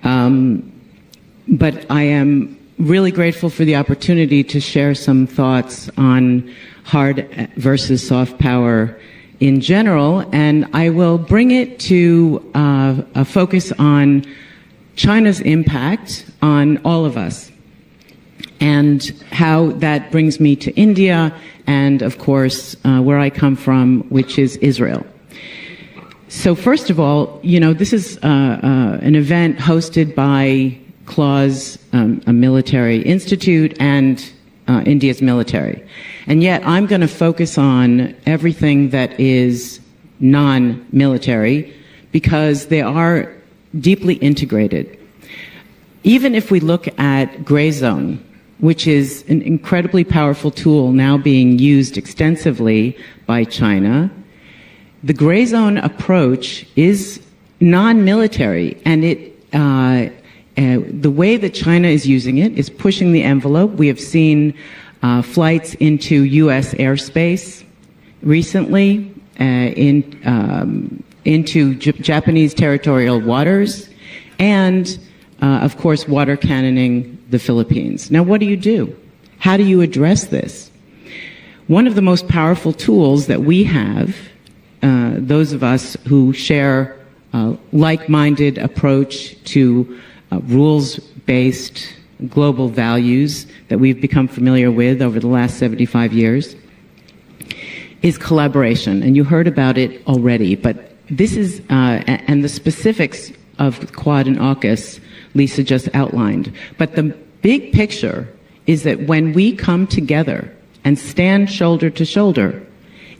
But I am really grateful for the opportunity to share some thoughts on hard versus soft power in general, and I will bring it to a focus on China's impact on all of us and how that brings me to India and, of course, where I come from, which is Israel. So first of all, this is an event hosted by CLAWS, a military institute, and India's military. And yet I'm going to focus on everything that is non-military because they are deeply integrated. Even if we look at Gray Zone, which is an incredibly powerful tool now being used extensively by China, the Gray Zone approach is non-military, and the way that China is using it is pushing the envelope. We have seen flights into U.S. airspace recently, into Japanese territorial waters, and, of course, water cannoning the Philippines. Now, what do? How do you address this? One of the most powerful tools that we have, those of us who share a like-minded approach to rules-based global values that we've become familiar with over the last 75 years, is collaboration. And you heard about it already, but this is, and the specifics of Quad and AUKUS, Lisa just outlined. But the big picture is that when we come together and stand shoulder to shoulder,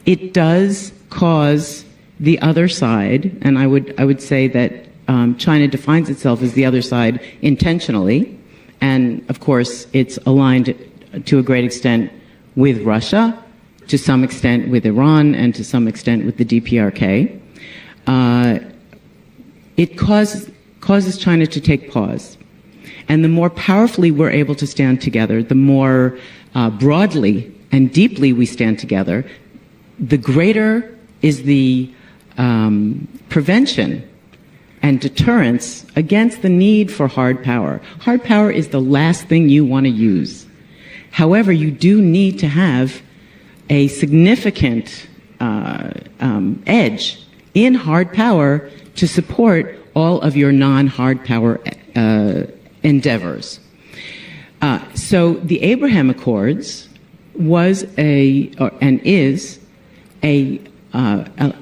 it does cause the other side, and I would say that China defines itself as the other side intentionally, and of course it's aligned to a great extent with Russia, to some extent with Iran, and to some extent with the DPRK. It causes China to take pause. And the more powerfully we're able to stand together, the more broadly and deeply we stand together, the greater is the prevention and deterrence against the need for hard power. Hard power is the last thing you want to use. However, you do need to have a significant edge in hard power to support all of your non-hard power endeavors. So the Abraham Accords was and is a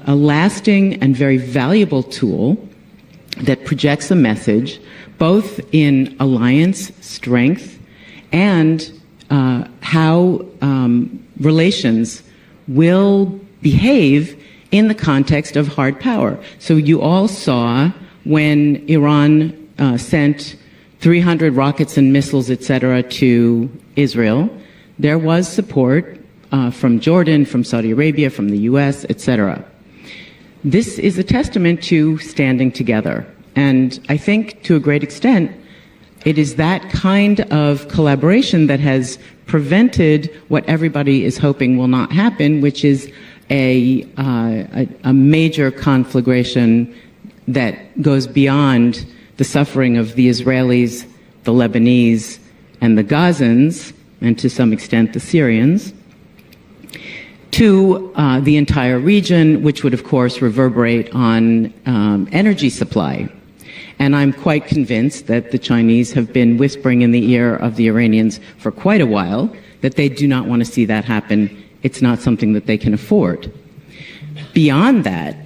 lasting and very valuable tool that projects a message both in alliance strength and how relations will behave in the context of hard power. So you all saw when Iran sent 300 rockets and missiles, etc., to Israel, there was support from Jordan, from Saudi Arabia, from the U.S., etc. This is a testament to standing together. And I think to a great extent, it is that kind of collaboration that has prevented what everybody is hoping will not happen, which is a major conflagration that goes beyond the suffering of the Israelis, the Lebanese, and the Gazans, and to some extent the Syrians, to the entire region, which would, of course, reverberate on energy supply. And I'm quite convinced that the Chinese have been whispering in the ear of the Iranians for quite a while that they do not want to see that happen. It's not something that they can afford. Beyond that,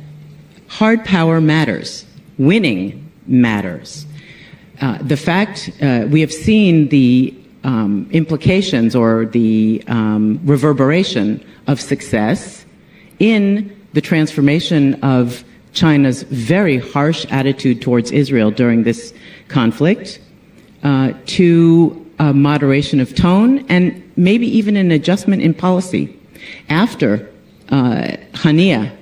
hard power matters. Winning matters. The fact we have seen the implications or the reverberation of success in the transformation of China's very harsh attitude towards Israel during this conflict to a moderation of tone and maybe even an adjustment in policy. After Hania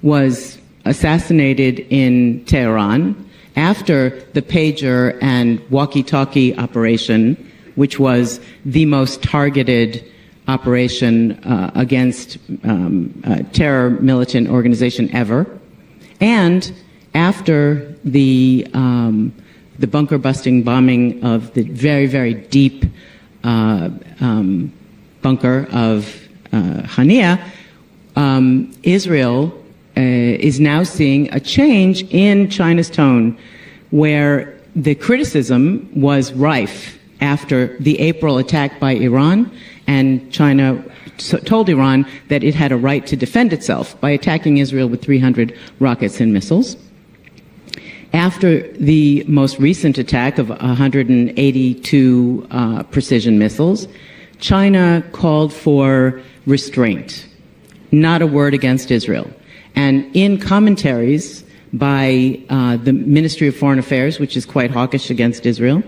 was assassinated in Tehran, after the pager and walkie-talkie operation, which was the most targeted operation against terror militant organization ever, and after the bunker busting bombing of the very, very deep bunker of Hania, Israel is now seeing a change in China's tone, where the criticism was rife after the April attack by Iran, and China told Iran that it had a right to defend itself by attacking Israel with 300 rockets and missiles. After the most recent attack of 182 precision missiles, China called for restraint, not a word against Israel. And in commentaries by the Ministry of Foreign Affairs, which is quite hawkish against Israel,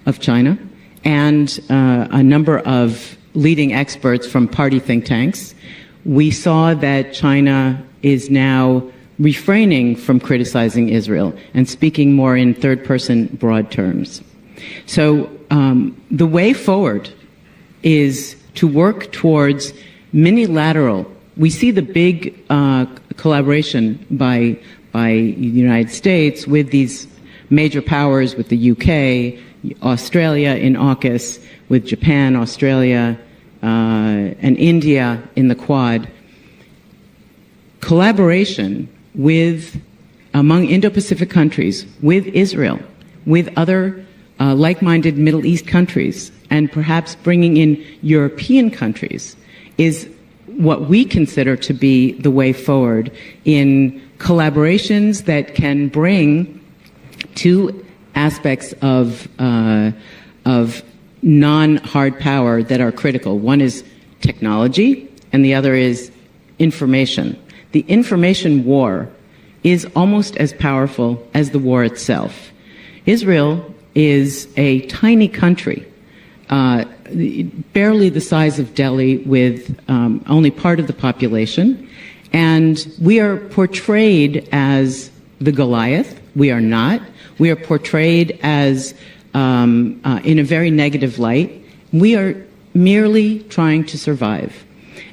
of China, and a number of leading experts from party think tanks, we saw that China is now refraining from criticizing Israel and speaking more in third-person broad terms. So the way forward is to work towards minilateral. We see the big collaboration by the United States with these major powers, with the UK, Australia in AUKUS, with Japan, Australia, and India in the Quad. Collaboration among Indo-Pacific countries, with Israel, with other like-minded Middle East countries, and perhaps bringing in European countries is what we consider to be the way forward in collaborations that can bring two aspects of non-hard power that are critical. One is technology, and the other is information. The information war is almost as powerful as the war itself. Israel is a tiny country, barely the size of Delhi, with only part of the population, and we are portrayed as the Goliath. We are not. We are portrayed as in a very negative light. We are merely trying to survive.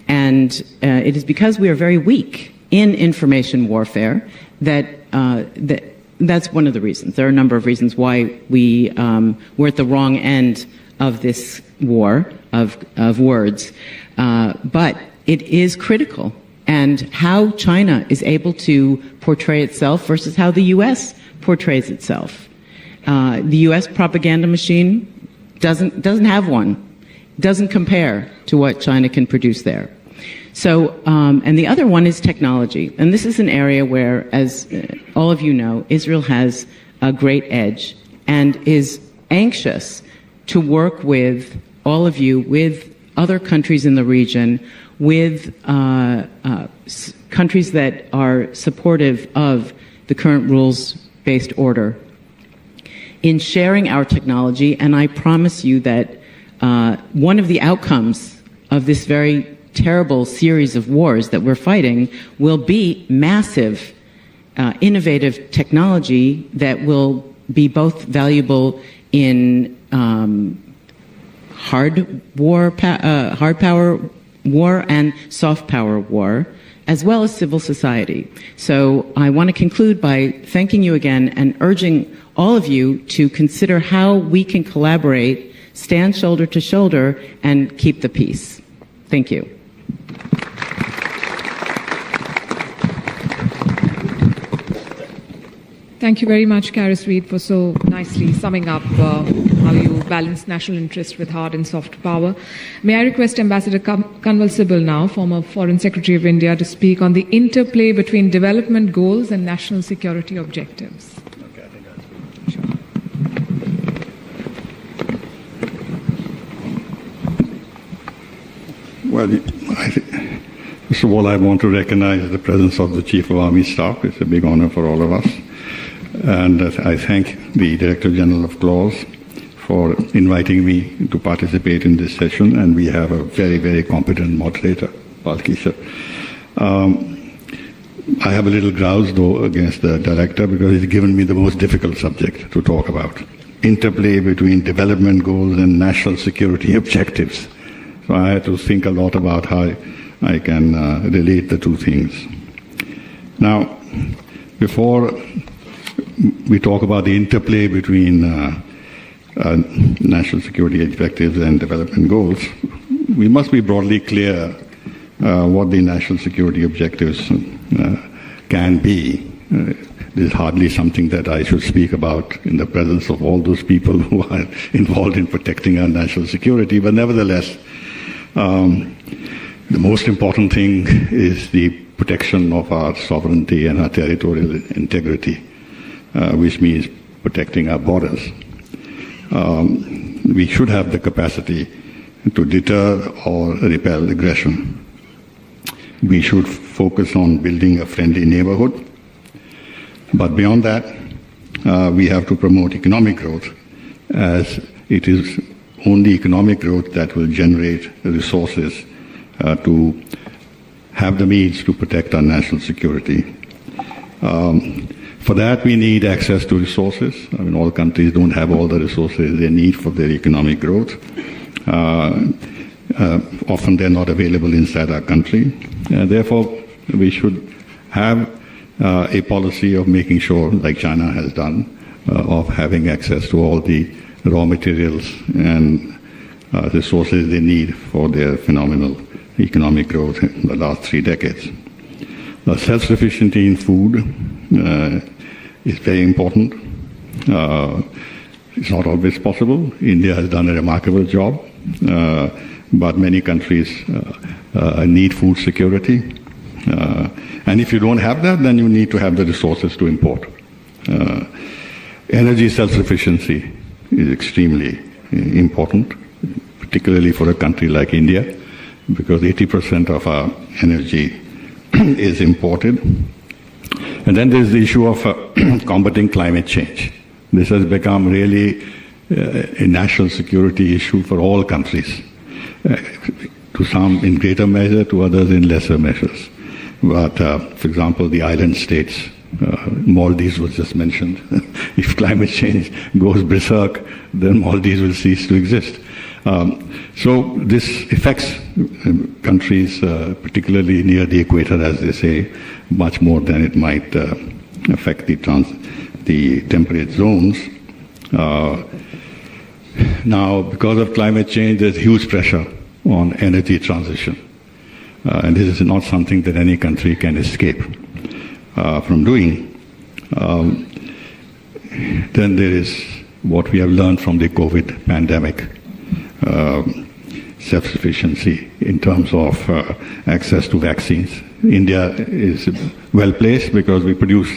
And it is because we are very weak in information warfare that's one of the reasons. There are a number of reasons why we're at the wrong end of this war of words. But it is critical. And how China is able to portray itself versus how the U.S. portrays itself. The U.S. propaganda machine doesn't have one. doesn't compare to what China can produce there. So, and the other one is technology. And this is an area where, as all of you know, Israel has a great edge and is anxious to work with all of you, with other countries in the region, with countries that are supportive of the current rules-based order, in sharing our technology. And I promise you that one of the outcomes of this very terrible series of wars that we're fighting will be massive, innovative technology that will be both valuable in hard power war and soft power war, as well as civil society. So I want to conclude by thanking you again and urging all of you to consider how we can collaborate, stand shoulder to shoulder, and keep the peace. Thank you. Thank you very much, Karis Reed, for so nicely summing up how you balance national interest with hard and soft power. May I request Ambassador Kanwal Sibal now, former Foreign Secretary of India, to speak on the interplay between development goals and national security objectives. Okay, I think that's good. Sure. Well, first of all, I want to recognize the presence of the Chief of Army Staff. It's a big honor for all of us. And I thank the Director General of CLAWS for inviting me to participate in this session. And we have a very, very competent moderator, Palkisha. I have a little grouse, though, against the director because he's given me the most difficult subject to talk about. Interplay between development goals and national security objectives. So I had to think a lot about how I can relate the two things. Now, before we talk about the interplay between national security objectives and development goals, we must be broadly clear what the national security objectives can be. This is hardly something that I should speak about in the presence of all those people who are involved in protecting our national security, but nevertheless, the most important thing is the protection of our sovereignty and our territorial integrity, which means protecting our borders. We should have the capacity to deter or repel aggression. We should focus on building a friendly neighborhood. But beyond that, we have to promote economic growth, as it is only economic growth that will generate the resources to have the means to protect our national security. For that, we need access to resources. I mean, all countries don't have all the resources they need for their economic growth. Often they're not available inside our country. Therefore, we should have a policy of making sure, like China has done, of having access to all the raw materials and resources they need for their phenomenal economic growth in the last 3 decades. Self-sufficiency in food is very important. It's not always possible. India has done a remarkable job, but many countries need food security. And if you don't have that, then you need to have the resources to import. Energy self-sufficiency is extremely important, particularly for a country like India, because 80% of our energy is imported. And then there's the issue of combating climate change. This has become really a national security issue for all countries, to some in greater measure, to others in lesser measures. But, for example, the island states, Maldives was just mentioned. If climate change goes berserk, then Maldives will cease to exist. So this affects countries, particularly near the equator, as they say, much more than it might affect the temperate zones. Now, because of climate change, there's huge pressure on energy transition. And this is not something that any country can escape from doing. Then there is what we have learned from the COVID pandemic. self-sufficiency in terms of access to vaccines. India is well placed because we produce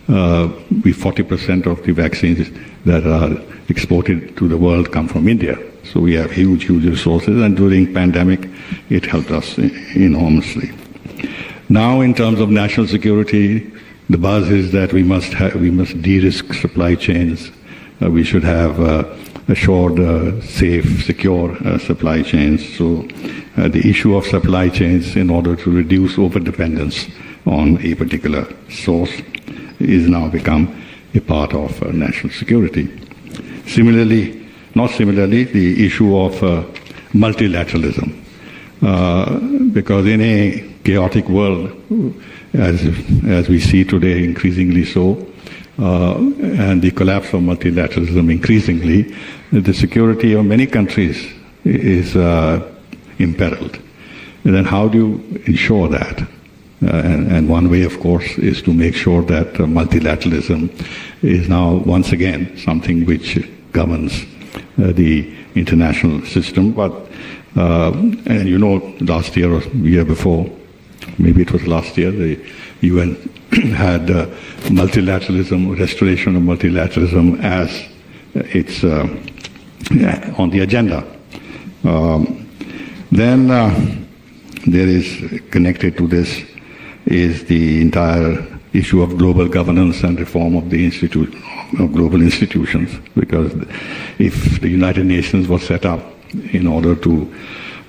40% of the vaccines that are exported to the world come from India. So we have huge resources, and during pandemic, it helped us enormously. Now, in terms of national security, the buzz is that we must de-risk supply chains. We should have assured, safe, secure supply chains. So the issue of supply chains, in order to reduce overdependence on a particular source, is now become a part of national security. The issue of multilateralism, because in a chaotic world, as we see today, increasingly so, and the collapse of multilateralism increasingly, the security of many countries is imperiled. And then how do you ensure that? And one way, of course, is to make sure that multilateralism is now once again something which governs the international system. But, and you know, last year or year before, maybe it was last year, the UN had multilateralism, restoration of multilateralism as its on the agenda. Then there is, connected to this, is the entire issue of global governance and reform of the global institutions. Because if the United Nations was set up in order to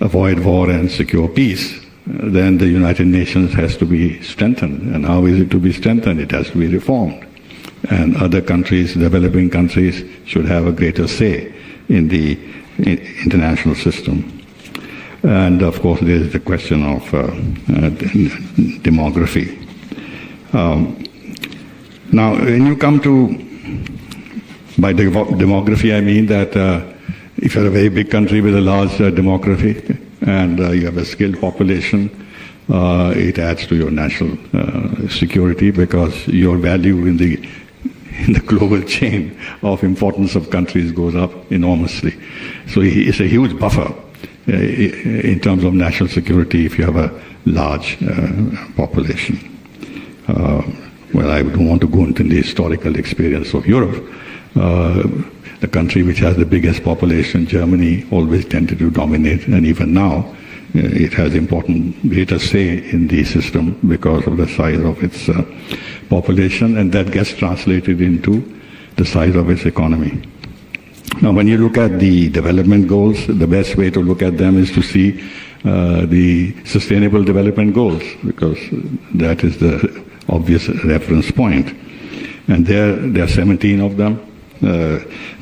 avoid war and secure peace, then the United Nations has to be strengthened. And how is it to be strengthened? It has to be reformed. And other countries, developing countries, should have a greater say in the international system. And of course, there is the question of demography. Now, when you come to, by demography, I mean that if you're a very big country with a large demography and you have a skilled population, it adds to your national security, because your value in the global chain of importance of countries goes up enormously. So it's a huge buffer in terms of national security if you have a large population. Well, I don't want to go into the historical experience of Europe. The country which has the biggest population, Germany, always tended to dominate, and even now it has greater say in the system because of the size of its population, and that gets translated into the size of its economy. Now, when you look at the development goals, the best way to look at them is to see the Sustainable Development Goals, because that is the obvious reference point. And there are 17 of them.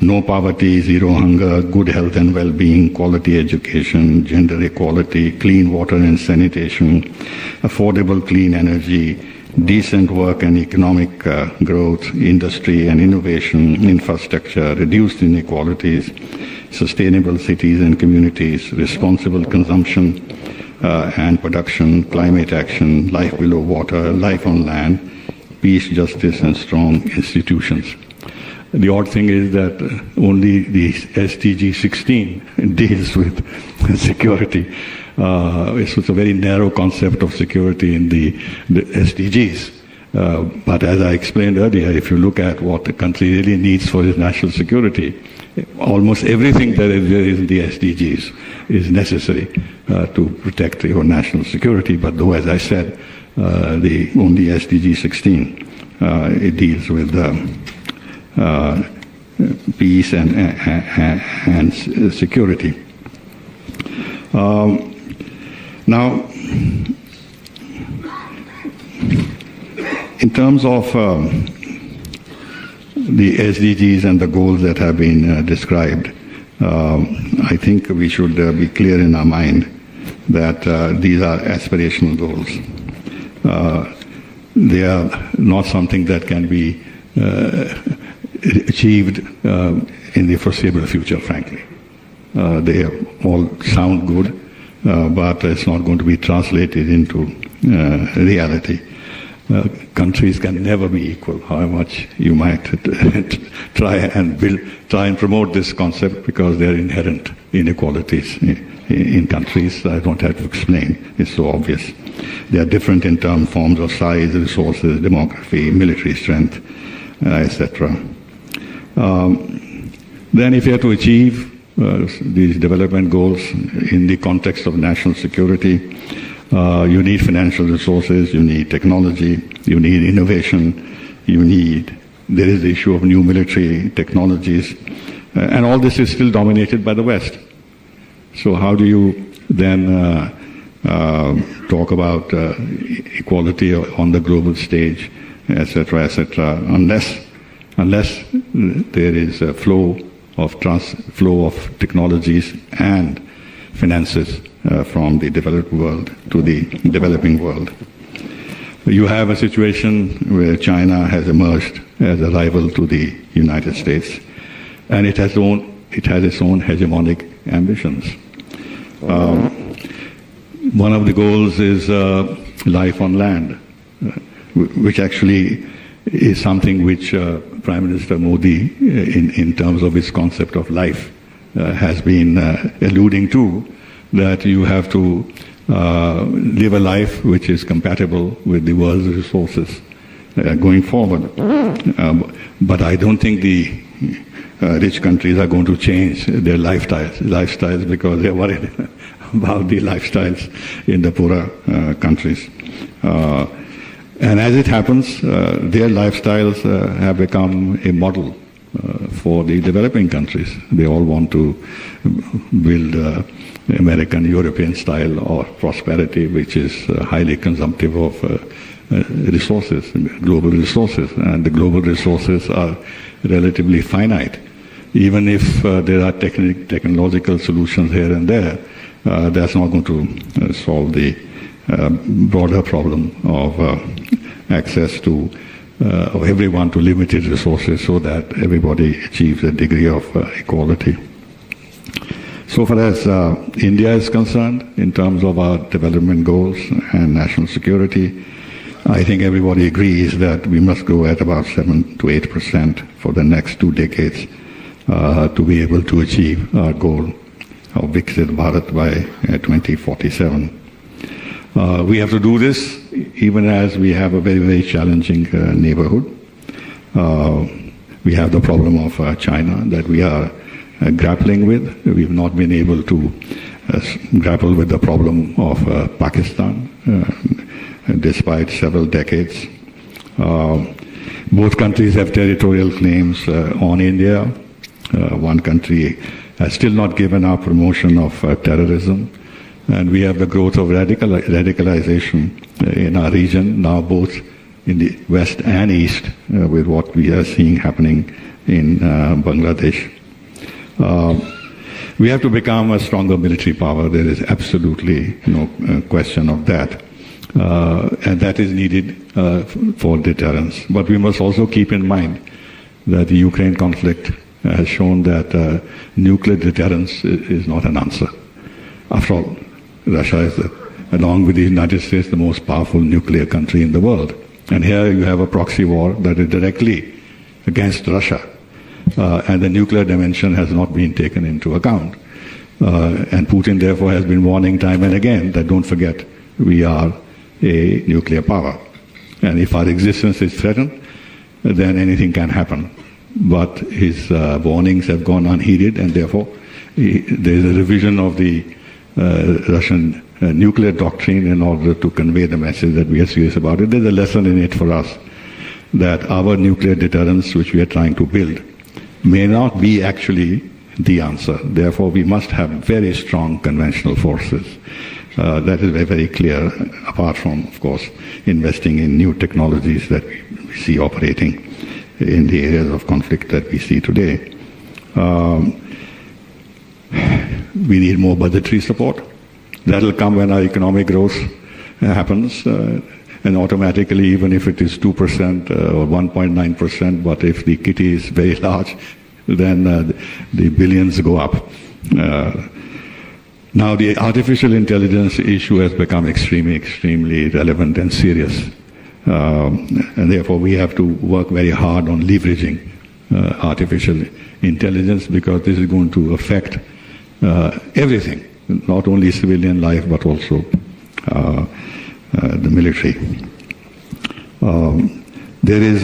No poverty, zero hunger, good health and well-being, quality education, gender equality, clean water and sanitation, affordable clean energy, decent work and economic growth, industry and innovation, infrastructure, reduced inequalities, sustainable cities and communities, responsible consumption and production, climate action, life below water, life on land, peace, justice and strong institutions. The odd thing is that only the SDG 16 deals with security. It's a very narrow concept of security in the SDGs. But as I explained earlier, if you look at what the country really needs for its national security, almost everything that is in the SDGs is necessary to protect your national security. But though, as I said, the only SDG 16 it deals with peace and security. Now, in terms of the SDGs and the goals that have been described, I think we should be clear in our mind that these are aspirational goals. They are not something that can be achieved in the foreseeable future, frankly. They all sound good, but it's not going to be translated into reality. Countries can never be equal, however much you might try and promote this concept, because there are inherent inequalities in countries. I don't have to explain. It's so obvious. They are different in forms of size, resources, demography, military strength, etc. Then if you have to achieve these development goals in the context of national security, you need financial resources, you need technology, you need innovation, there is the issue of new military technologies, and all this is still dominated by the West. So how do you then talk about equality on the global stage, etc., unless there is a flow of technologies and finances from the developed world to the developing world. You have a situation where China has emerged as a rival to the United States, and it has its own hegemonic ambitions. One of the goals is life on land, which actually is something which Prime Minister Modi, in terms of his concept of life, has been alluding to, that you have to live a life which is compatible with the world's resources going forward. But I don't think the rich countries are going to change their lifestyles because they're worried about the lifestyles in the poorer countries. And as it happens, their lifestyles have become a model for the developing countries. They all want to build American, European style of prosperity, which is highly consumptive of resources, global resources. And the global resources are relatively finite. Even if there are technological solutions here and there, that's not going to solve the broader problem of access to of everyone to limited resources so that everybody achieves a degree of equality. So far as India is concerned, in terms of our development goals and national security, I think everybody agrees that we must grow at about 7 to 8% for the next 2 decades to be able to achieve our goal of Viksit Bharat by 2047. We have to do this even as we have a very, very challenging neighborhood. We have the problem of China that we are grappling with. We've not been able to grapple with the problem of Pakistan despite several decades. Both countries have territorial claims on India. One country has still not given up promotion of terrorism. And we have the growth of radicalization in our region, now both in the west and east, with what we are seeing happening in Bangladesh. We have to become a stronger military power. There is absolutely no question of that. And that is needed for deterrence. But we must also keep in mind that the Ukraine conflict has shown that nuclear deterrence is not an answer. After all, Russia is, along with the United States, the most powerful nuclear country in the world. And here you have a proxy war that is directly against Russia. And the nuclear dimension has not been taken into account. And Putin, therefore, has been warning time and again that don't forget, we are a nuclear power. And if our existence is threatened, then anything can happen. But his warnings have gone unheeded, and therefore there is a revision of the Russian nuclear doctrine in order to convey the message that we are serious about it. There's a lesson in it for us that our nuclear deterrence, which we are trying to build, may not be actually the answer. Therefore, we must have very strong conventional forces. That is very, very clear, apart from, of course, investing in new technologies that we see operating in the areas of conflict that we see today. We need more budgetary support. That will come when our economic growth happens, and automatically, even if it is 2% or 1.9%, but if the kitty is very large, then the billions go up. Now, the artificial intelligence issue has become extremely, extremely relevant and serious. And therefore, we have to work very hard on leveraging artificial intelligence, because this is going to affect everything not only civilian life but also the military. There is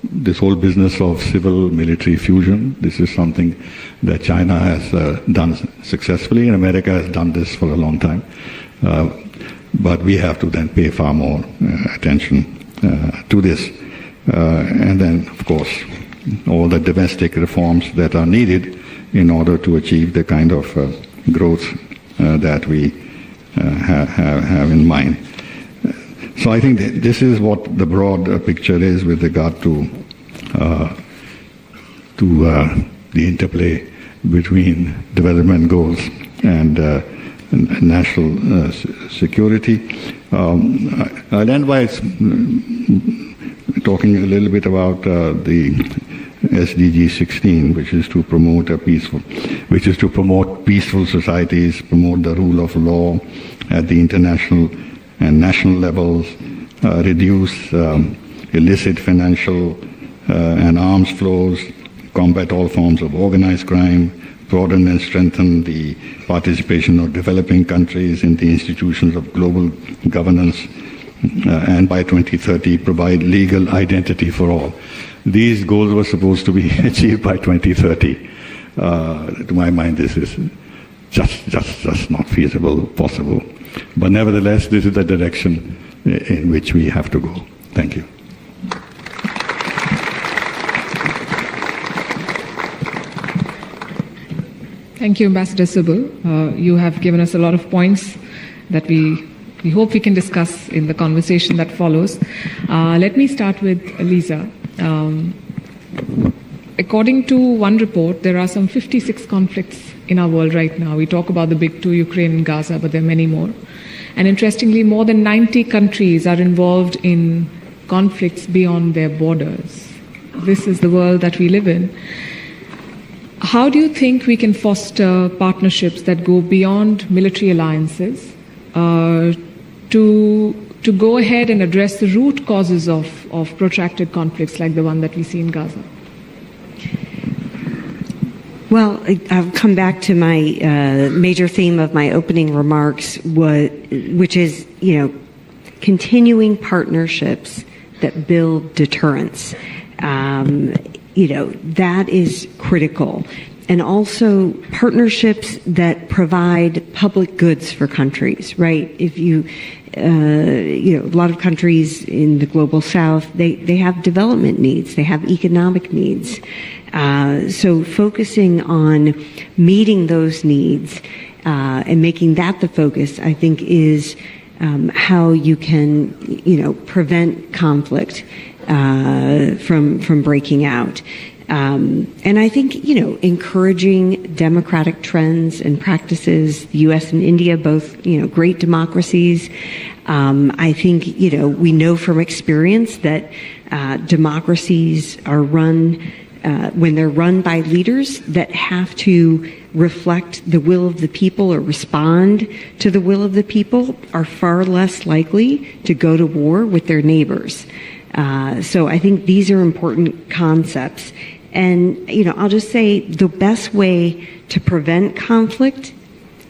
this whole business of civil-military fusion. This is something that China has done successfully, and America has done this for a long time. But we have to then pay far more attention to this. And then, of course, all the domestic reforms that are needed in order to achieve the kind of growth that we have in mind. So I think this is what the broad picture is with regard to the interplay between development goals and national security. I'll end by talking a little bit about the SDG 16, which is to promote peaceful societies, promote the rule of law at the international and national levels, reduce illicit financial and arms flows, combat all forms of organized crime, broaden and strengthen the participation of developing countries in the institutions of global governance, and by 2030 provide legal identity for all. These goals were supposed to be achieved by 2030. To my mind, this is just not feasible, possible. But nevertheless, this is the direction in which we have to go. Thank you. Thank you, Ambassador Subal. You have given us a lot of points that we hope we can discuss in the conversation that follows. Let me start with Lisa. According to one report, there are some 56 conflicts in our world right now. We talk about the big two, Ukraine and Gaza, but there are many more. And interestingly, more than 90 countries are involved in conflicts beyond their borders. This is the world that we live in. How do you think we can foster partnerships that go beyond military alliances to go ahead and address the root causes of protracted conflicts like the one that we see in Gaza? Well, I'll come back to my major theme of my opening remarks, which is, continuing partnerships that build deterrence. That is critical. And also partnerships that provide public goods for countries, right? If a lot of countries in the global south, they have development needs, they have economic needs. So focusing on meeting those needs and making that the focus, I think, is how you can, prevent conflict from breaking out. And I think, encouraging democratic trends and practices, the U.S. and India, both, great democracies. I think, we know from experience that democracies are run, when they're run by leaders that have to reflect the will of the people or respond to the will of the people, are far less likely to go to war with their neighbors. So I think these are important concepts. And, I'll just say the best way to prevent conflict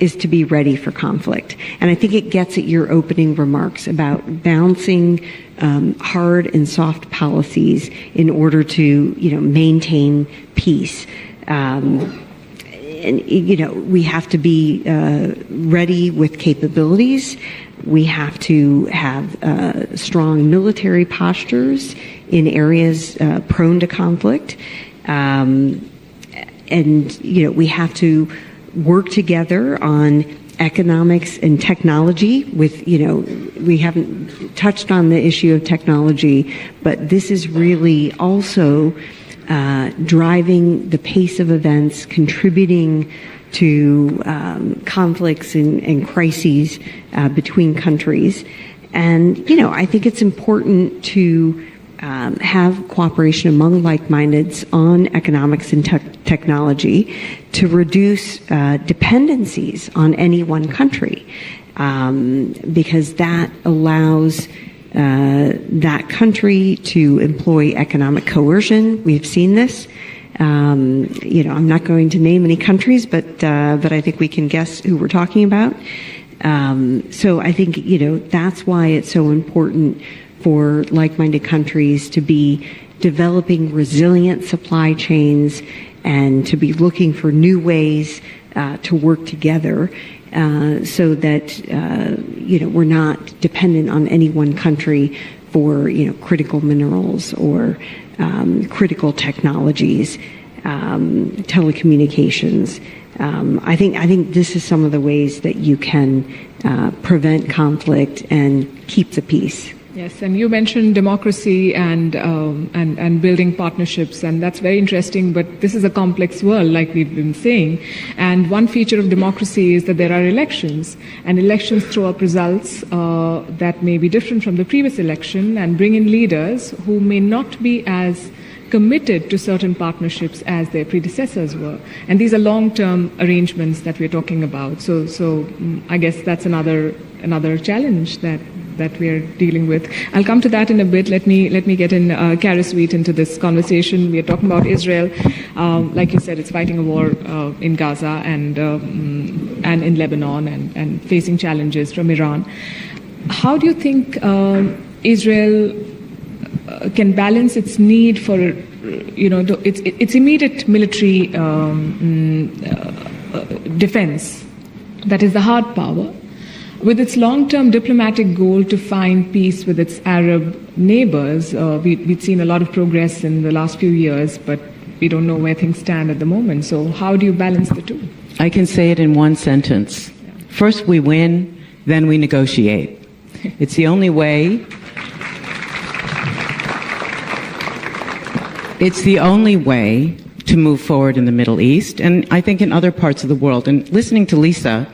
is to be ready for conflict. And I think it gets at your opening remarks about balancing hard and soft policies in order to, maintain peace. We have to be ready with capabilities. We have to have strong military postures in areas prone to conflict. We have to work together on economics and technology with, we haven't touched on the issue of technology, but this is really also driving the pace of events, contributing to conflicts and crises between countries. And, I think it's important to have cooperation among like-mindeds on economics and technology to reduce dependencies on any one country, because that allows that country to employ economic coercion. We've seen this. I'm not going to name any countries, but I think we can guess who we're talking about. So I think, that's why it's so important for like-minded countries to be developing resilient supply chains and to be looking for new ways to work together so that, we're not dependent on any one country for, critical minerals or critical technologies, telecommunications. I think this is some of the ways that you can prevent conflict and keep the peace. Yes, and you mentioned democracy and building partnerships, and that's very interesting. But this is a complex world, like we've been saying. And one feature of democracy is that there are elections, and elections throw up results that may be different from the previous election, and bring in leaders who may not be as committed to certain partnerships as their predecessors were. And these are long-term arrangements that we're talking about. So I guess that's another challenge that we're dealing with. I'll come to that in a bit. Let me get in Karasweet into this conversation. We are talking about Israel. Like you said, it's fighting a war in Gaza and in Lebanon and facing challenges from Iran. How do you think Israel can balance its need for, its immediate military defense, that is the hard power, with its long-term diplomatic goal to find peace with its Arab neighbors? We've seen a lot of progress in the last few years, but we don't know where things stand at the moment. So how do you balance the two? I can say it in one sentence. First we win, then we negotiate. It's the only way. It's the only way to move forward in the Middle East, and I think in other parts of the world. And listening to Lisa,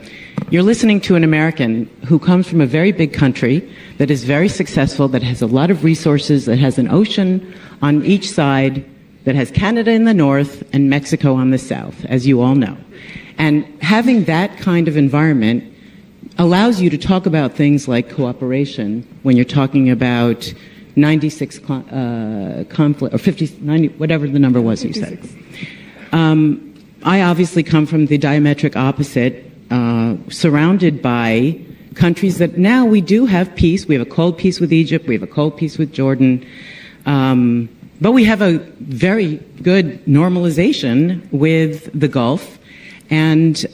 you're listening to an American who comes from a very big country that is very successful, that has a lot of resources, that has an ocean on each side, that has Canada in the north and Mexico on the south, as you all know. And having that kind of environment allows you to talk about things like cooperation when you're talking about 96 conflict, or 50, 90, whatever the number was 56. You said. I obviously come from the diametric opposite, surrounded by countries that now we do have peace. We have a cold peace with Egypt. We have a cold peace with Jordan. But we have a very good normalization with the Gulf, and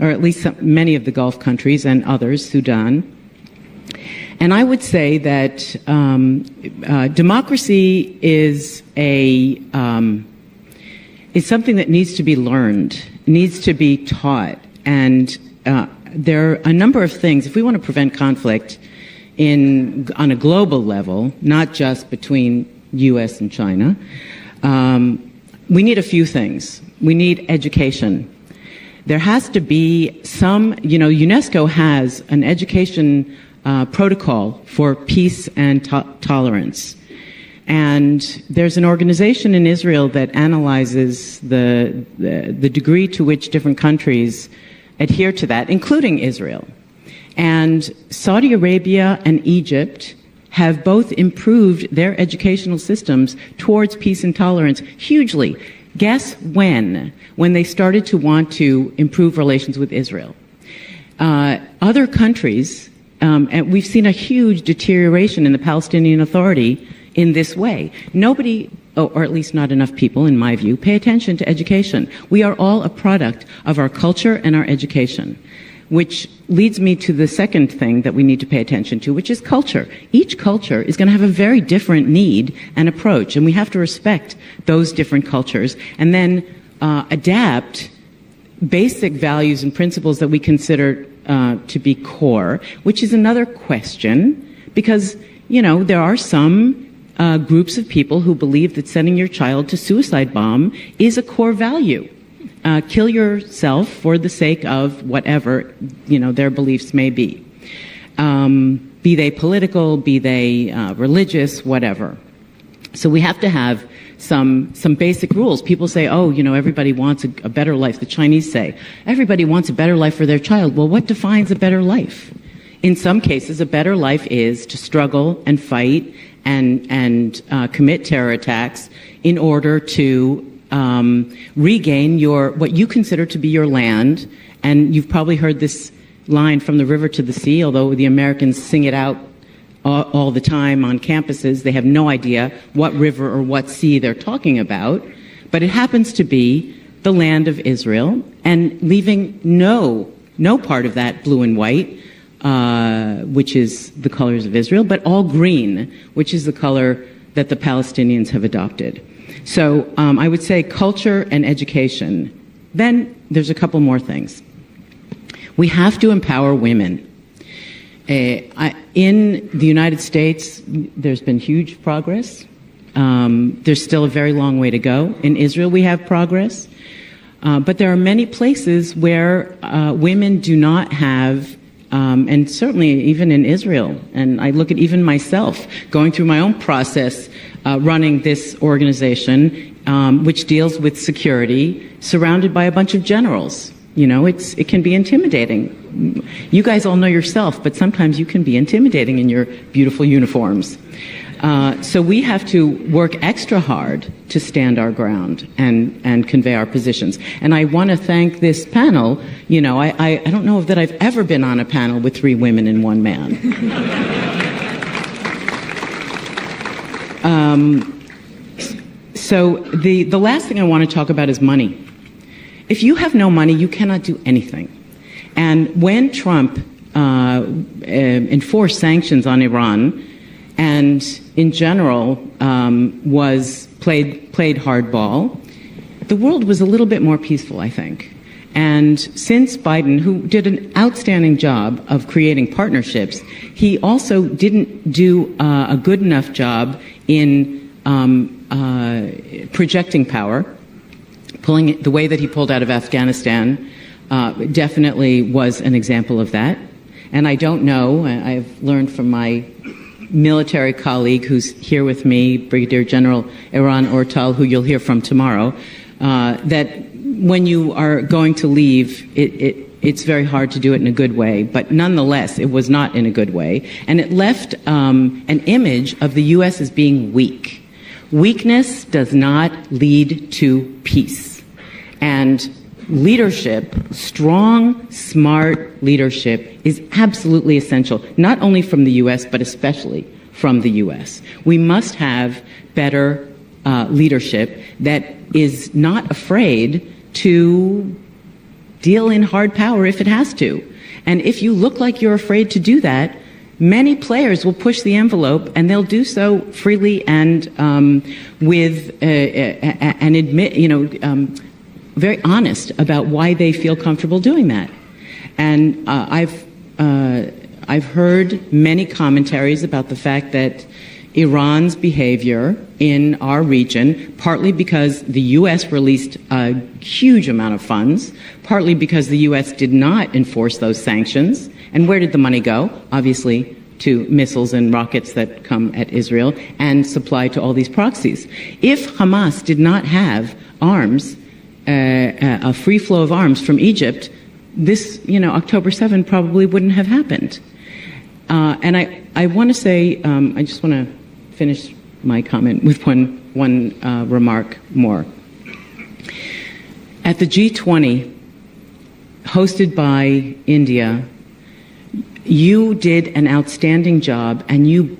or at least many of the Gulf countries and others, Sudan. And I would say that democracy is something that needs to be learned, needs to be taught, and there are a number of things. If we want to prevent conflict on a global level, not just between U.S. and China, we need a few things. We need education. There has to be some, UNESCO has an education protocol for peace and tolerance. And there's an organization in Israel that analyzes the degree to which different countries adhere to that, including Israel. And Saudi Arabia and Egypt have both improved their educational systems towards peace and tolerance hugely. Guess when? When they started to want to improve relations with Israel. Other countries, and we've seen a huge deterioration in the Palestinian Authority in this way. Nobody, or at least not enough people, in my view, pay attention to education. We are all a product of our culture and our education, which leads me to the second thing that we need to pay attention to, which is culture. Each culture is going to have a very different need and approach, and we have to respect those different cultures and then adapt basic values and principles that we consider to be core, which is another question, because, there are some groups of people who believe that sending your child to suicide bomb is a core value. Kill yourself for the sake of whatever, their beliefs may be. Be they political, be they religious, whatever. So we have to have some basic rules. People say, everybody wants a better life. The Chinese say, everybody wants a better life for their child. Well, what defines a better life? In some cases, a better life is to struggle and fight and commit terror attacks in order to regain what you consider to be your land. And you've probably heard this line, from the river to the sea, although the Americans sing it out all the time on campuses. They have no idea what river or what sea they're talking about. But it happens to be the land of Israel, and leaving no part of that blue and white, which is the colors of Israel, but all green, which is the color that the Palestinians have adopted. So I would say culture and education. Then there's a couple more things. We have to empower women. In the United States, there's been huge progress. There's still a very long way to go. In Israel, we have progress. But there are many places where women do not have, and certainly even in Israel, and I look at even myself going through my own process running this organization, which deals with security, surrounded by a bunch of generals. You know, it can be intimidating. You guys all know yourself, but sometimes you can be intimidating in your beautiful uniforms. So we have to work extra hard to stand our ground and convey our positions. And I want to thank this panel. You know, I don't know that I've ever been on a panel with 3 women and 1 man. So the last thing I want to talk about is money. If you have no money, you cannot do anything. And when Trump enforced sanctions on Iran, and in general played hardball, the world was a little bit more peaceful, I think. And since Biden, who did an outstanding job of creating partnerships, he also didn't do a good enough job in projecting power. Pulling it, the way that he pulled out of Afghanistan definitely was an example of that. And I don't know, I've learned from my military colleague who's here with me, Brigadier General Eran Ortal, who you'll hear from tomorrow, that when you are going to leave, it's very hard to do it in a good way. But nonetheless, it was not in a good way. And it left an image of the U.S. as being weak. Weakness does not lead to peace. And leadership, strong, smart leadership, is absolutely essential, not only from the U.S., but especially from the U.S. We must have better leadership that is not afraid to deal in hard power if it has to. And if you look like you're afraid to do that, many players will push the envelope, and they'll do so freely and and admit, very honest about why they feel comfortable doing that. And I've heard many commentaries about the fact that Iran's behavior in our region, partly because the U.S. released a huge amount of funds, partly because the U.S. did not enforce those sanctions. And where did the money go? Obviously, to missiles and rockets that come at Israel and supply to all these proxies. If Hamas did not have arms, a free flow of arms from Egypt, this, October 7 probably wouldn't have happened. And I want to say, I just want to finish my comment with one remark more. At the G20, hosted by India, you did an outstanding job, and you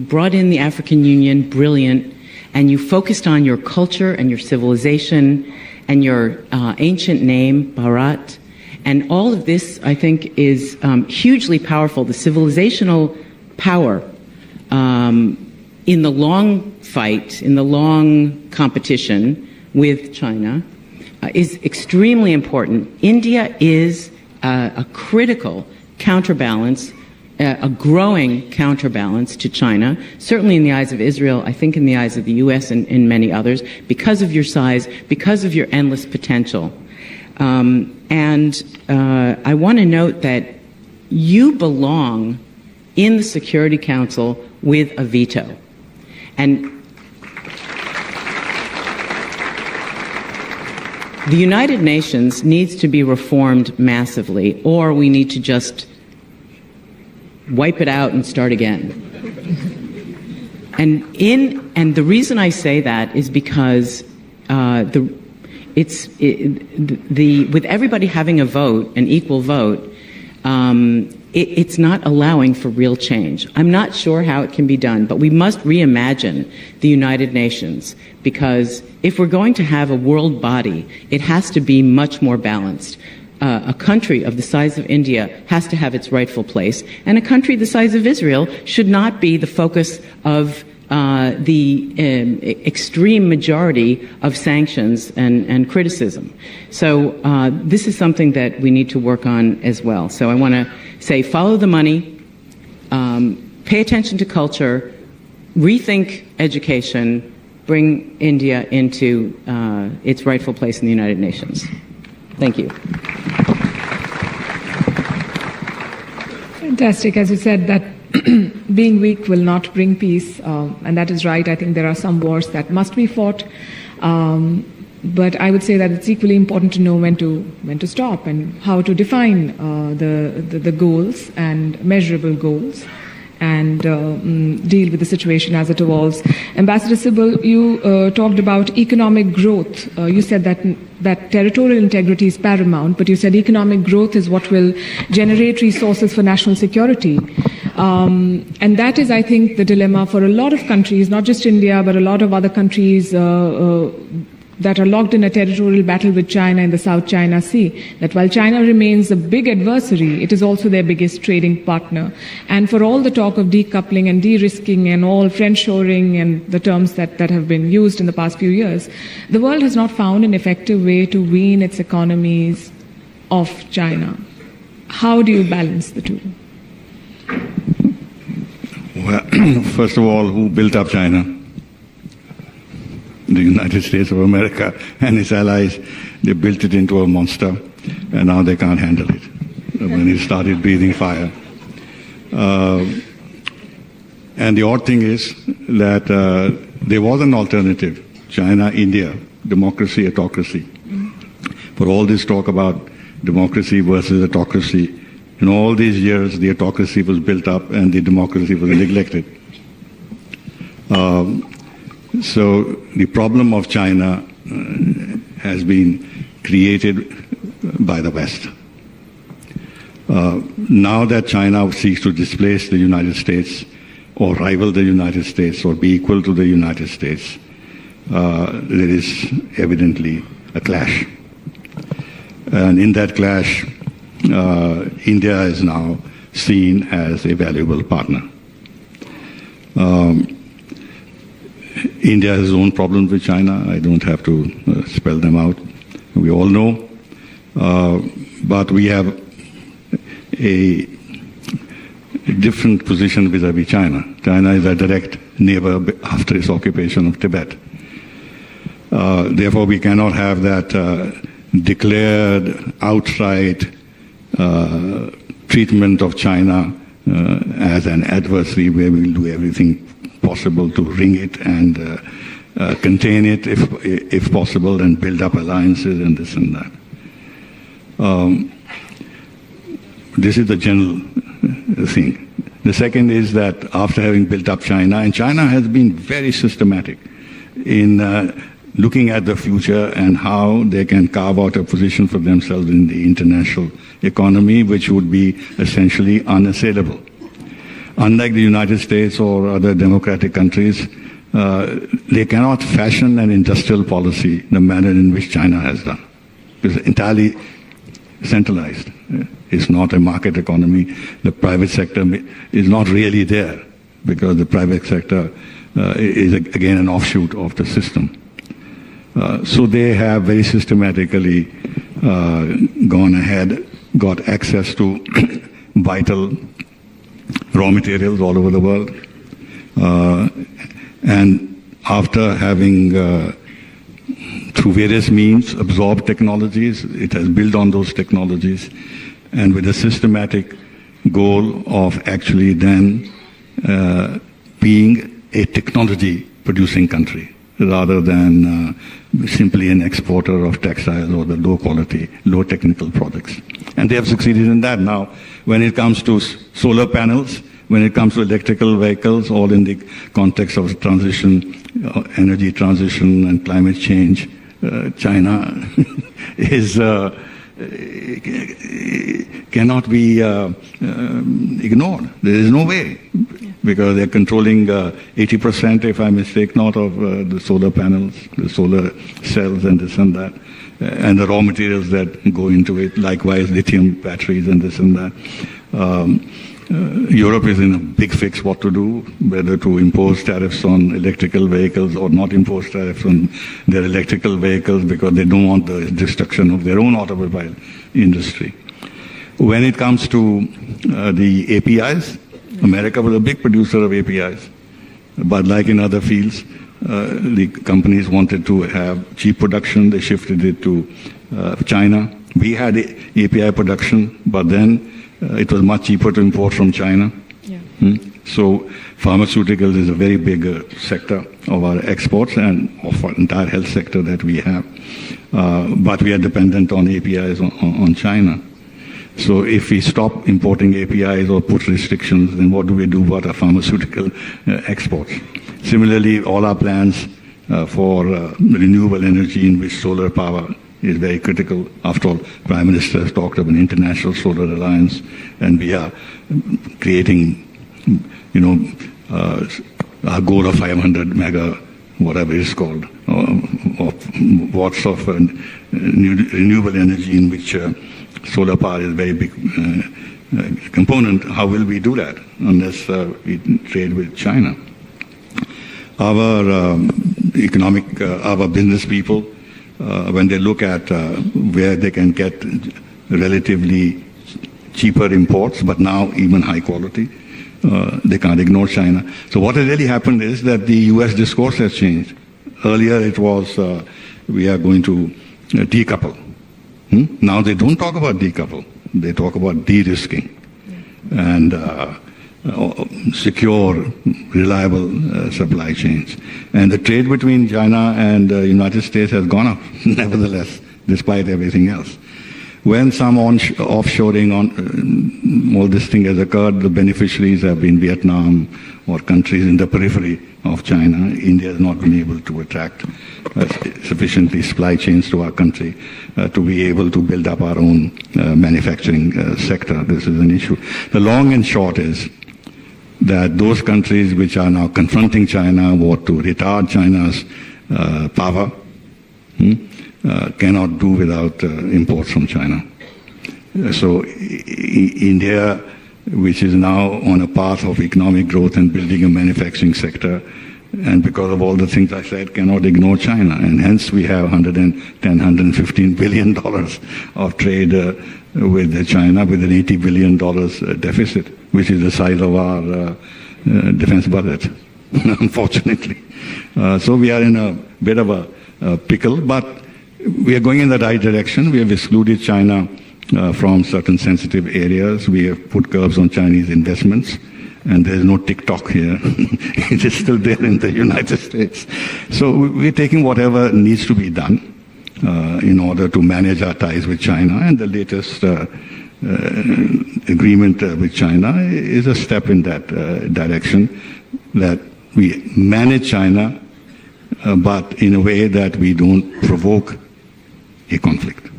brought in the African Union, brilliant, and you focused on your culture and your civilization and your ancient name, Bharat. And all of this, I think, is hugely powerful. The civilizational power in the long fight, in the long competition with China, is extremely important. India is a critical counterbalance, a growing counterbalance to China, certainly in the eyes of Israel, I think in the eyes of the U.S. and many others, because of your size, because of your endless potential. And I want to note that you belong in the Security Council with a veto. And the United Nations needs to be reformed massively, or we need to just wipe it out and start again. And the reason I say that is because with everybody having a vote, an equal vote, it's not allowing for real change. I'm not sure how it can be done, but we must reimagine the United Nations, because if we're going to have a world body, it has to be much more balanced. A country of the size of India has to have its rightful place, and a country the size of Israel should not be the focus of the extreme majority of sanctions and criticism. So this is something that we need to work on as well. So I want to say, follow the money, pay attention to culture, rethink education, bring India into its rightful place in the United Nations. Thank you. Fantastic. As you said, that being weak will not bring peace, and that is right. I think there are some wars that must be fought, but I would say that it's equally important to know when to stop and how to define the goals and measurable goals, and deal with the situation as it evolves. Ambassador Sybil, you talked about economic growth. You said that territorial integrity is paramount, but you said economic growth is what will generate resources for national security. And that is, I think, the dilemma for a lot of countries, not just India, but a lot of other countries that are locked in a territorial battle with China in the South China Sea, that while China remains a big adversary, it is also their biggest trading partner. And for all the talk of decoupling and de-risking and all friendshoring and the terms that have been used in the past few years, the world has not found an effective way to wean its economies off China. How do you balance the two? Well, first of all, who built up China? The United States of America and its allies. They built it into a monster, and now they can't handle it when it started breathing fire. And the odd thing is that there was an alternative, China, India, democracy, autocracy. For all this talk about democracy versus autocracy, in all these years, the autocracy was built up and the democracy was neglected. So the problem of China has been created by the West. Now that China seeks to displace the United States or rival the United States or be equal to the United States, there is evidently a clash. And in that clash, India is now seen as a valuable partner. India has its own problems with China. I don't have to spell them out. We all know. But we have a different position vis-à-vis China. China is a direct neighbor after its occupation of Tibet. Therefore, we cannot have that declared, outright treatment of China as an adversary where we will do everything possible to wring it and contain it if possible and build up alliances and this and that. This is the general thing. The second is that after having built up China, and China has been very systematic in looking at the future and how they can carve out a position for themselves in the international economy, which would be essentially unassailable. Unlike the United States or other democratic countries, they cannot fashion an industrial policy the manner in which China has done. It's entirely centralized. It's not a market economy. The private sector is not really there because the private sector is again an offshoot of the system. So they have very systematically gone ahead, got access to vital raw materials all over the world. And after having, through various means, absorbed technologies, it has built on those technologies, and with a systematic goal of actually then being a technology-producing country, rather than simply an exporter of textiles or the low-quality, low-technical products. And they have succeeded in that. Now, when it comes to solar panels, when it comes to electrical vehicles, all in the context of transition, energy transition and climate change, China is cannot be ignored. There is no way, because they're controlling 80%, if I mistake not, of the solar panels, the solar cells, and this and that, and the raw materials that go into it. Likewise, lithium batteries and this and that. Europe is in a big fix what to do, whether to impose tariffs on electrical vehicles or not impose tariffs on their electrical vehicles, because they don't want the destruction of their own automobile industry. When it comes to the APIs, America was a big producer of APIs, but like in other fields, the companies wanted to have cheap production. They shifted it to China. We had API production, but then it was much cheaper to import from China. Yeah. So pharmaceuticals is a very big sector of our exports and of our entire health sector that we have. But we are dependent on APIs on China. So if we stop importing APIs or put restrictions, then what do we do about our pharmaceutical exports? Similarly, all our plans for renewable energy, in which solar power is very critical. After all, Prime Minister has talked of an international solar alliance, and we are creating, our goal of 500 mega, whatever it's called, of watts of renewable energy, in which solar power is a very big component. How will we do that unless we trade with China? Our our business people, when they look at where they can get relatively cheaper imports, but now even high quality, they can't ignore China. So what has really happened is that the US discourse has changed. Earlier it was, we are going to decouple. Now they don't talk about decouple. They talk about de-risking and secure, reliable supply chains. And the trade between China and the United States has gone up, nevertheless, despite everything else. When some offshoring on all this thing has occurred, the beneficiaries have been Vietnam or countries in the periphery of China. India has not been able to attract sufficiently supply chains to our country to be able to build up our own manufacturing sector. This is an issue. The long and short is that those countries which are now confronting China, want to retard China's power, cannot do without imports from China. So India, which is now on a path of economic growth and building a manufacturing sector, and because of all the things I said, cannot ignore China. And hence we have $110, $115 billion of trade with China, with an $80 billion deficit, which is the size of our defense budget, unfortunately. So we are in a bit of a pickle, but we are going in the right direction. We have excluded China from certain sensitive areas. We have put curbs on Chinese investments, and there is no TikTok here. It is still there in the United States. So we're taking whatever needs to be done in order to manage our ties with China, and the latest agreement with China is a step in that direction, that we manage China, but in a way that we don't provoke a conflict.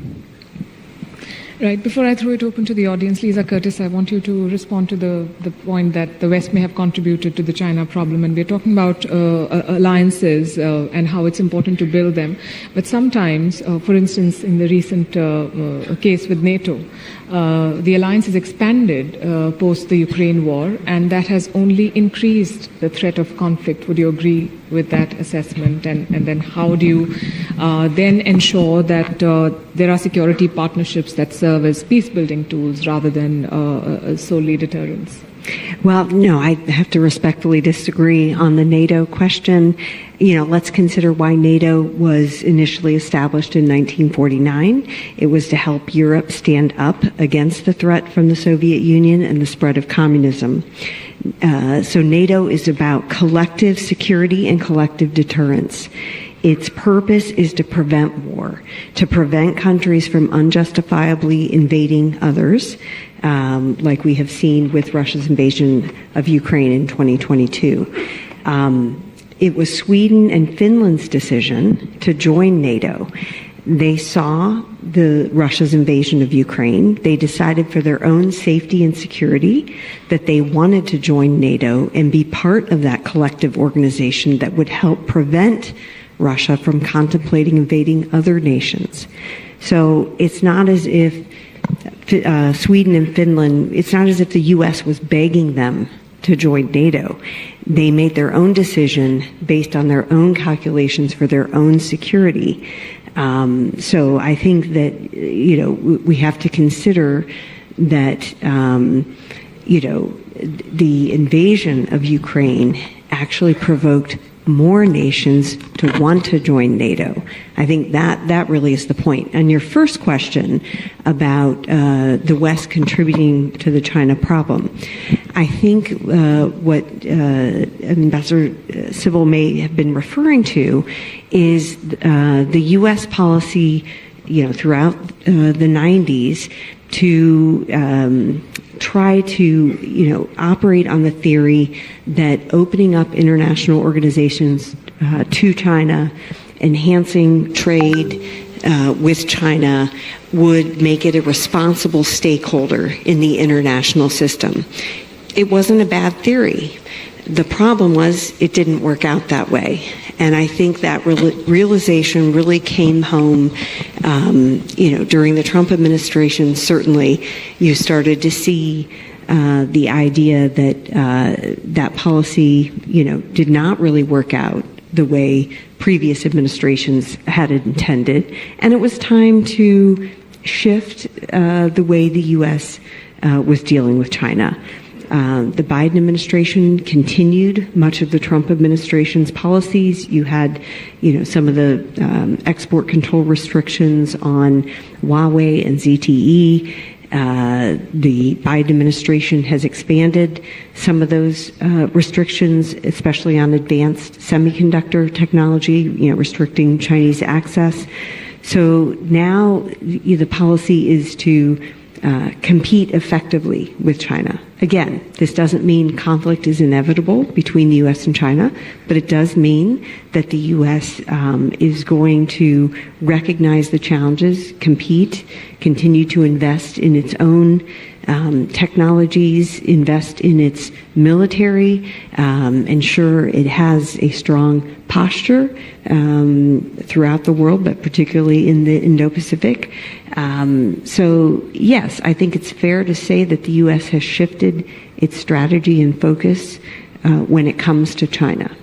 Right. Before I throw it open to the audience, Lisa Curtis, I want you to respond to the point that the West may have contributed to the China problem. And we're talking about alliances and how it's important to build them. But sometimes, for instance, in the recent case with NATO, the alliance has expanded post the Ukraine war, and that has only increased the threat of conflict. Would you agree with that assessment? And then how do you then ensure that there are security partnerships that serve as peace-building tools rather than solely deterrence? Well, no, I have to respectfully disagree on the NATO question. Let's consider why NATO was initially established in 1949. It was to help Europe stand up against the threat from the Soviet Union and the spread of communism. So NATO is about collective security and collective deterrence. Its purpose is to prevent war, to prevent countries from unjustifiably invading others, like we have seen with Russia's invasion of Ukraine in 2022. It was Sweden and Finland's decision to join NATO. They saw Russia's invasion of Ukraine. They decided for their own safety and security that they wanted to join NATO and be part of that collective organization that would help prevent Russia from contemplating invading other nations. So it's not as if Sweden and Finland, it's not as if the U.S. was begging them to join NATO. They made their own decision based on their own calculations for their own security. So I think that, we have to consider that, the invasion of Ukraine actually provoked more nations to want to join NATO. I think that really is the point. And your first question about the West contributing to the China problem, I think what Ambassador Sybil may have been referring to is the U.S. policy, throughout the 90s to try to, operate on the theory that opening up international organizations to China, enhancing trade with China, would make it a responsible stakeholder in the international system. It wasn't a bad theory. The problem was it didn't work out that way. And I think that realization really came home, during the Trump administration. Certainly, you started to see the idea that that policy, did not really work out the way previous administrations had intended. And it was time to shift the way the U.S. Was dealing with China. The Biden administration continued much of the Trump administration's policies. You had, some of the export control restrictions on Huawei and ZTE. The Biden administration has expanded some of those restrictions, especially on advanced semiconductor technology, restricting Chinese access. So now the policy is to compete effectively with China. Again, this doesn't mean conflict is inevitable between the U.S. and China, but it does mean that the U.S. Is going to recognize the challenges, compete, continue to invest in its own technologies, invest in its military, ensure it has a strong posture throughout the world, but particularly in the Indo-Pacific. So, yes, I think it's fair to say that the U.S. has shifted its strategy and focus when it comes to China.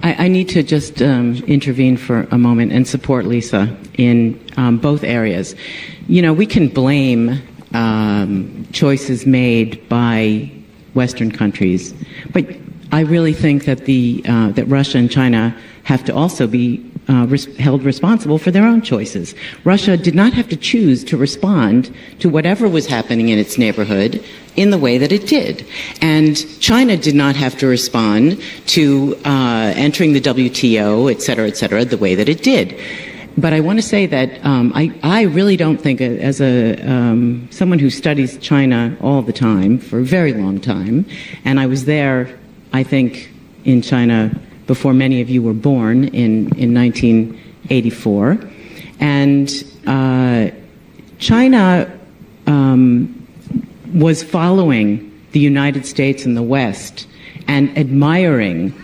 I need to just intervene for a moment and support Lisa in both areas. We can blame choices made by Western countries, but I really think that that Russia and China have to also be held responsible for their own choices. Russia did not have to choose to respond to whatever was happening in its neighborhood in the way that it did. And China did not have to respond to entering the WTO, et cetera, the way that it did. But I want to say that I really don't think, as someone who studies China all the time, for a very long time, and I was there, I think, in China before many of you were born in 1984. And China was following the United States and the West and admiring.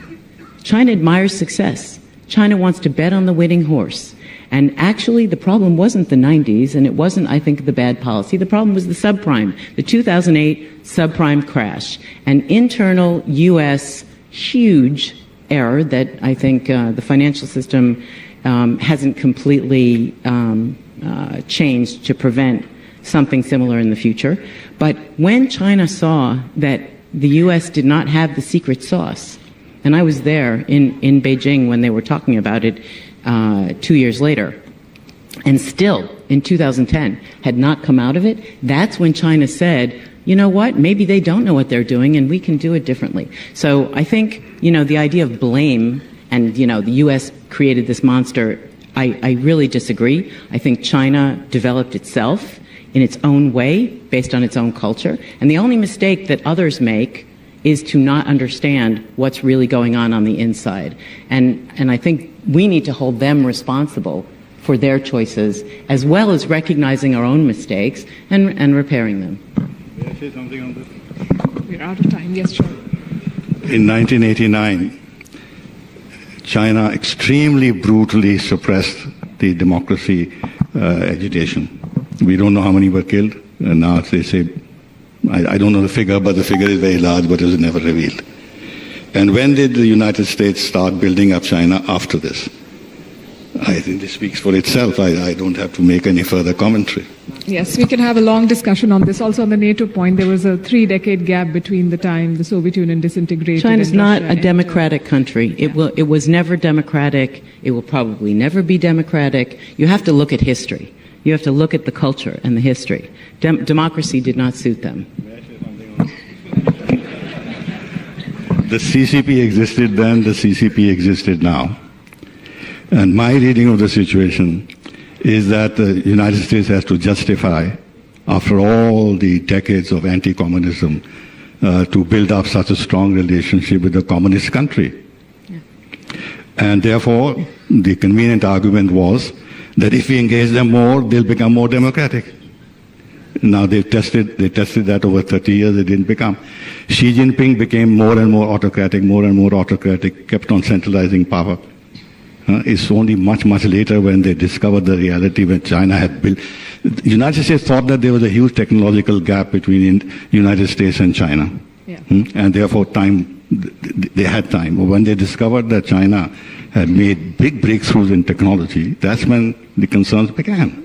China admires success. China wants to bet on the winning horse. And actually, the problem wasn't the 90s, and it wasn't, I think, the bad policy. The problem was the subprime, the 2008 subprime crash, an internal U.S. huge error that I think the financial system hasn't completely changed to prevent something similar in the future. But when China saw that the U.S. did not have the secret sauce, and I was there in Beijing when they were talking about it 2 years later, and still in 2010 had not come out of it, that's when China said, you know what, maybe they don't know what they're doing and we can do it differently. So I think, the idea of blame and, the U.S. created this monster, I really disagree. I think China developed itself in its own way based on its own culture. And the only mistake that others make is to not understand what's really going on the inside. And I think we need to hold them responsible for their choices, as well as recognizing our own mistakes and repairing them. May I say something on this? We're out of time. Yes, sure. In 1989, China extremely brutally suppressed the democracy agitation. We don't know how many were killed. And now they say, I don't know the figure, but the figure is very large, but it was never revealed. And when did the United States start building up China after this? I think this speaks for itself. I don't have to make any further commentary. Yes, we can have a long discussion on this. Also on the NATO point, there was a 3-decade gap between the time the Soviet Union disintegrated. China's and not Russia a democratic country. It was never democratic. It will probably never be democratic. You have to look at history. You have to look at the culture and the history. Democracy did not suit them. The CCP existed then, the CCP existed now. And my reading of the situation is that the United States has to justify, after all the decades of anti-communism, to build up such a strong relationship with a communist country. Yeah. And therefore, the convenient argument was that if we engage them more, they'll become more democratic. Now they tested that over 30 years, it didn't become. Xi Jinping became more and more autocratic, kept on centralizing power. It's only much later when they discovered the reality when China had built. The United States thought that there was a huge technological gap between the United States and China. Yeah. And therefore they had time. But when they discovered that China had made big breakthroughs in technology, that's when the concerns began.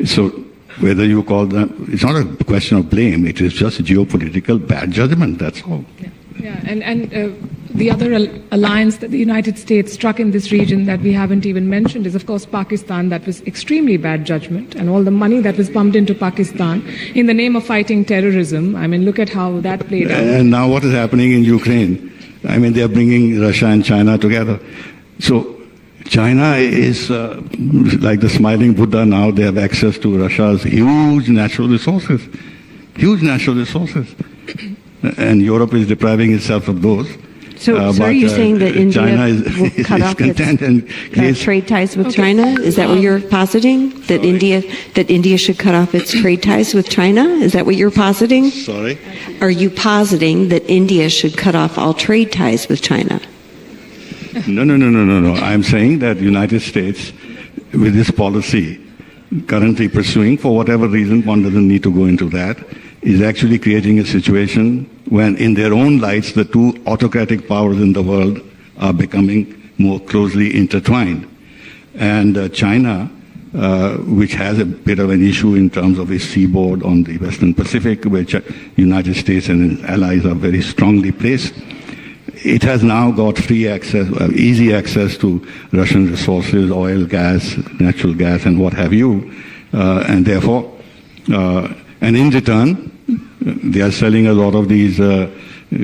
So whether you call them, it's not a question of blame, it is just geopolitical bad judgment, that's all. Yeah, and the other alliance that the United States struck in this region that we haven't even mentioned is, of course, Pakistan. That was extremely bad judgment, and all the money that was pumped into Pakistan in the name of fighting terrorism. I mean, look at how that played out. And now what is happening in Ukraine? I mean, they are bringing Russia and China together. So China is like the smiling Buddha now. They have access to Russia's huge natural resources. And Europe is depriving itself of those. So are you saying that India China will cut off its trade ties with China? Is that what you're positing? That India should cut off its trade ties with China? Is that what you're positing? Sorry? Are you positing that India should cut off all trade ties with China? No. I'm saying that the United States, with this policy currently pursuing, for whatever reason, one doesn't need to go into that, is actually creating a situation when in their own lights the two autocratic powers in the world are becoming more closely intertwined. And China, which has a bit of an issue in terms of its seaboard on the Western Pacific, where United States and its allies are very strongly placed, it has now got free access, easy access to Russian resources, oil, gas, natural gas, and what have you. And therefore, and in return, they are selling a lot of these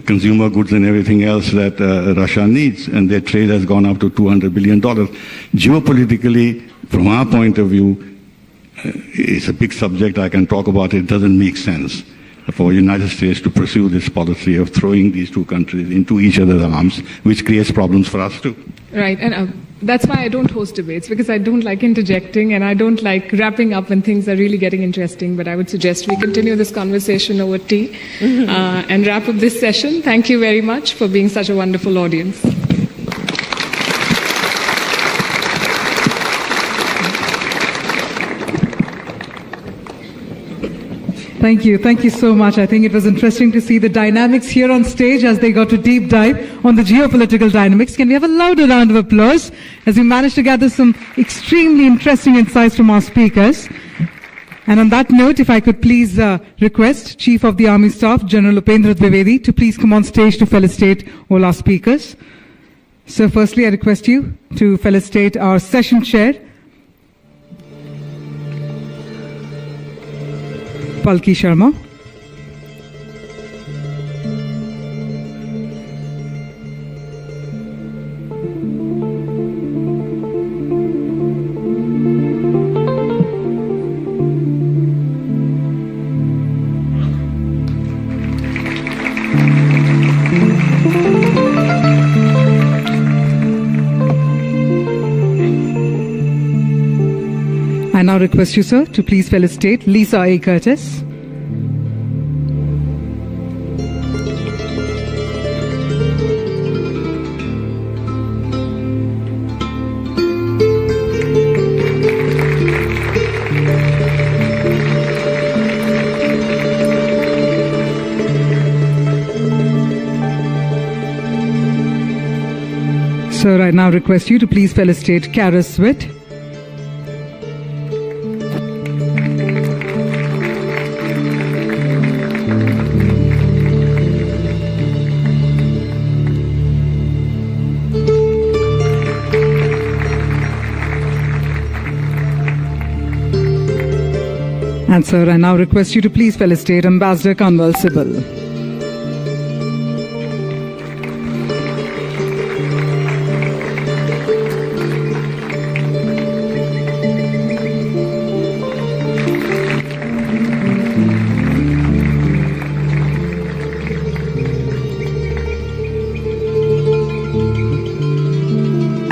consumer goods and everything else that Russia needs, and their trade has gone up to $200 billion. Geopolitically, from our point of view, it's a big subject. I can talk about it. It doesn't make sense for the United States to pursue this policy of throwing these two countries into each other's arms, which creates problems for us too. Right, and that's why I don't host debates, because I don't like interjecting and I don't like wrapping up when things are really getting interesting. But I would suggest we continue this conversation over tea and wrap up this session. Thank you very much for being such a wonderful audience. Thank you. Thank you so much. I think it was interesting to see the dynamics here on stage as they got to deep dive on the geopolitical dynamics. Can we have a louder round of applause as we managed to gather some extremely interesting insights from our speakers. And on that note, if I could please request Chief of the Army Staff, General Upendra Dwivedi, to please come on stage to felicitate all our speakers. So firstly, I request you to felicitate our session chair, Palki Sharma. now request you, sir, to please felicitate Lisa A. Curtis. Sir, I now request you to please felicitate Kara Switt. And sir, I now request you to please felicitate Ambassador Kanwal Sibal.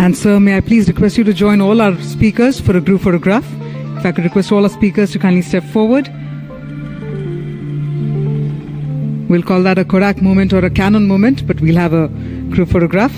And sir, may I please request you to join all our speakers for a group photograph. If I could request all our speakers to kindly step forward. We'll call that a Kodak moment or a Canon moment, but we'll have a group photograph.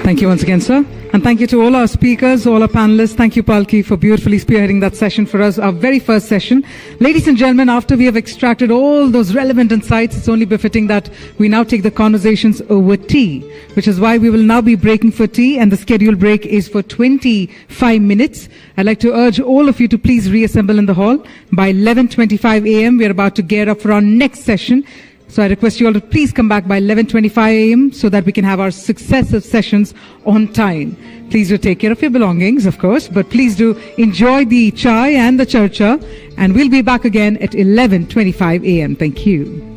Thank you once again, sir. And thank you to all our speakers, all our panelists. Thank you, Palki, for beautifully spearheading that session for us, our very first session. Ladies and gentlemen, after we have extracted all those relevant insights, it's only befitting that we now take the conversations over tea, which is why we will now be breaking for tea, and the scheduled break is for 25 minutes. I'd like to urge all of you to please reassemble in the hall. By 11:25 a.m., we are about to gear up for our next session. So I request you all to please come back by 11:25 a.m. so that we can have our successive sessions on time. Please do take care of your belongings, of course, but please do enjoy the chai and the charcha, and we'll be back again at 11:25 a.m. Thank you.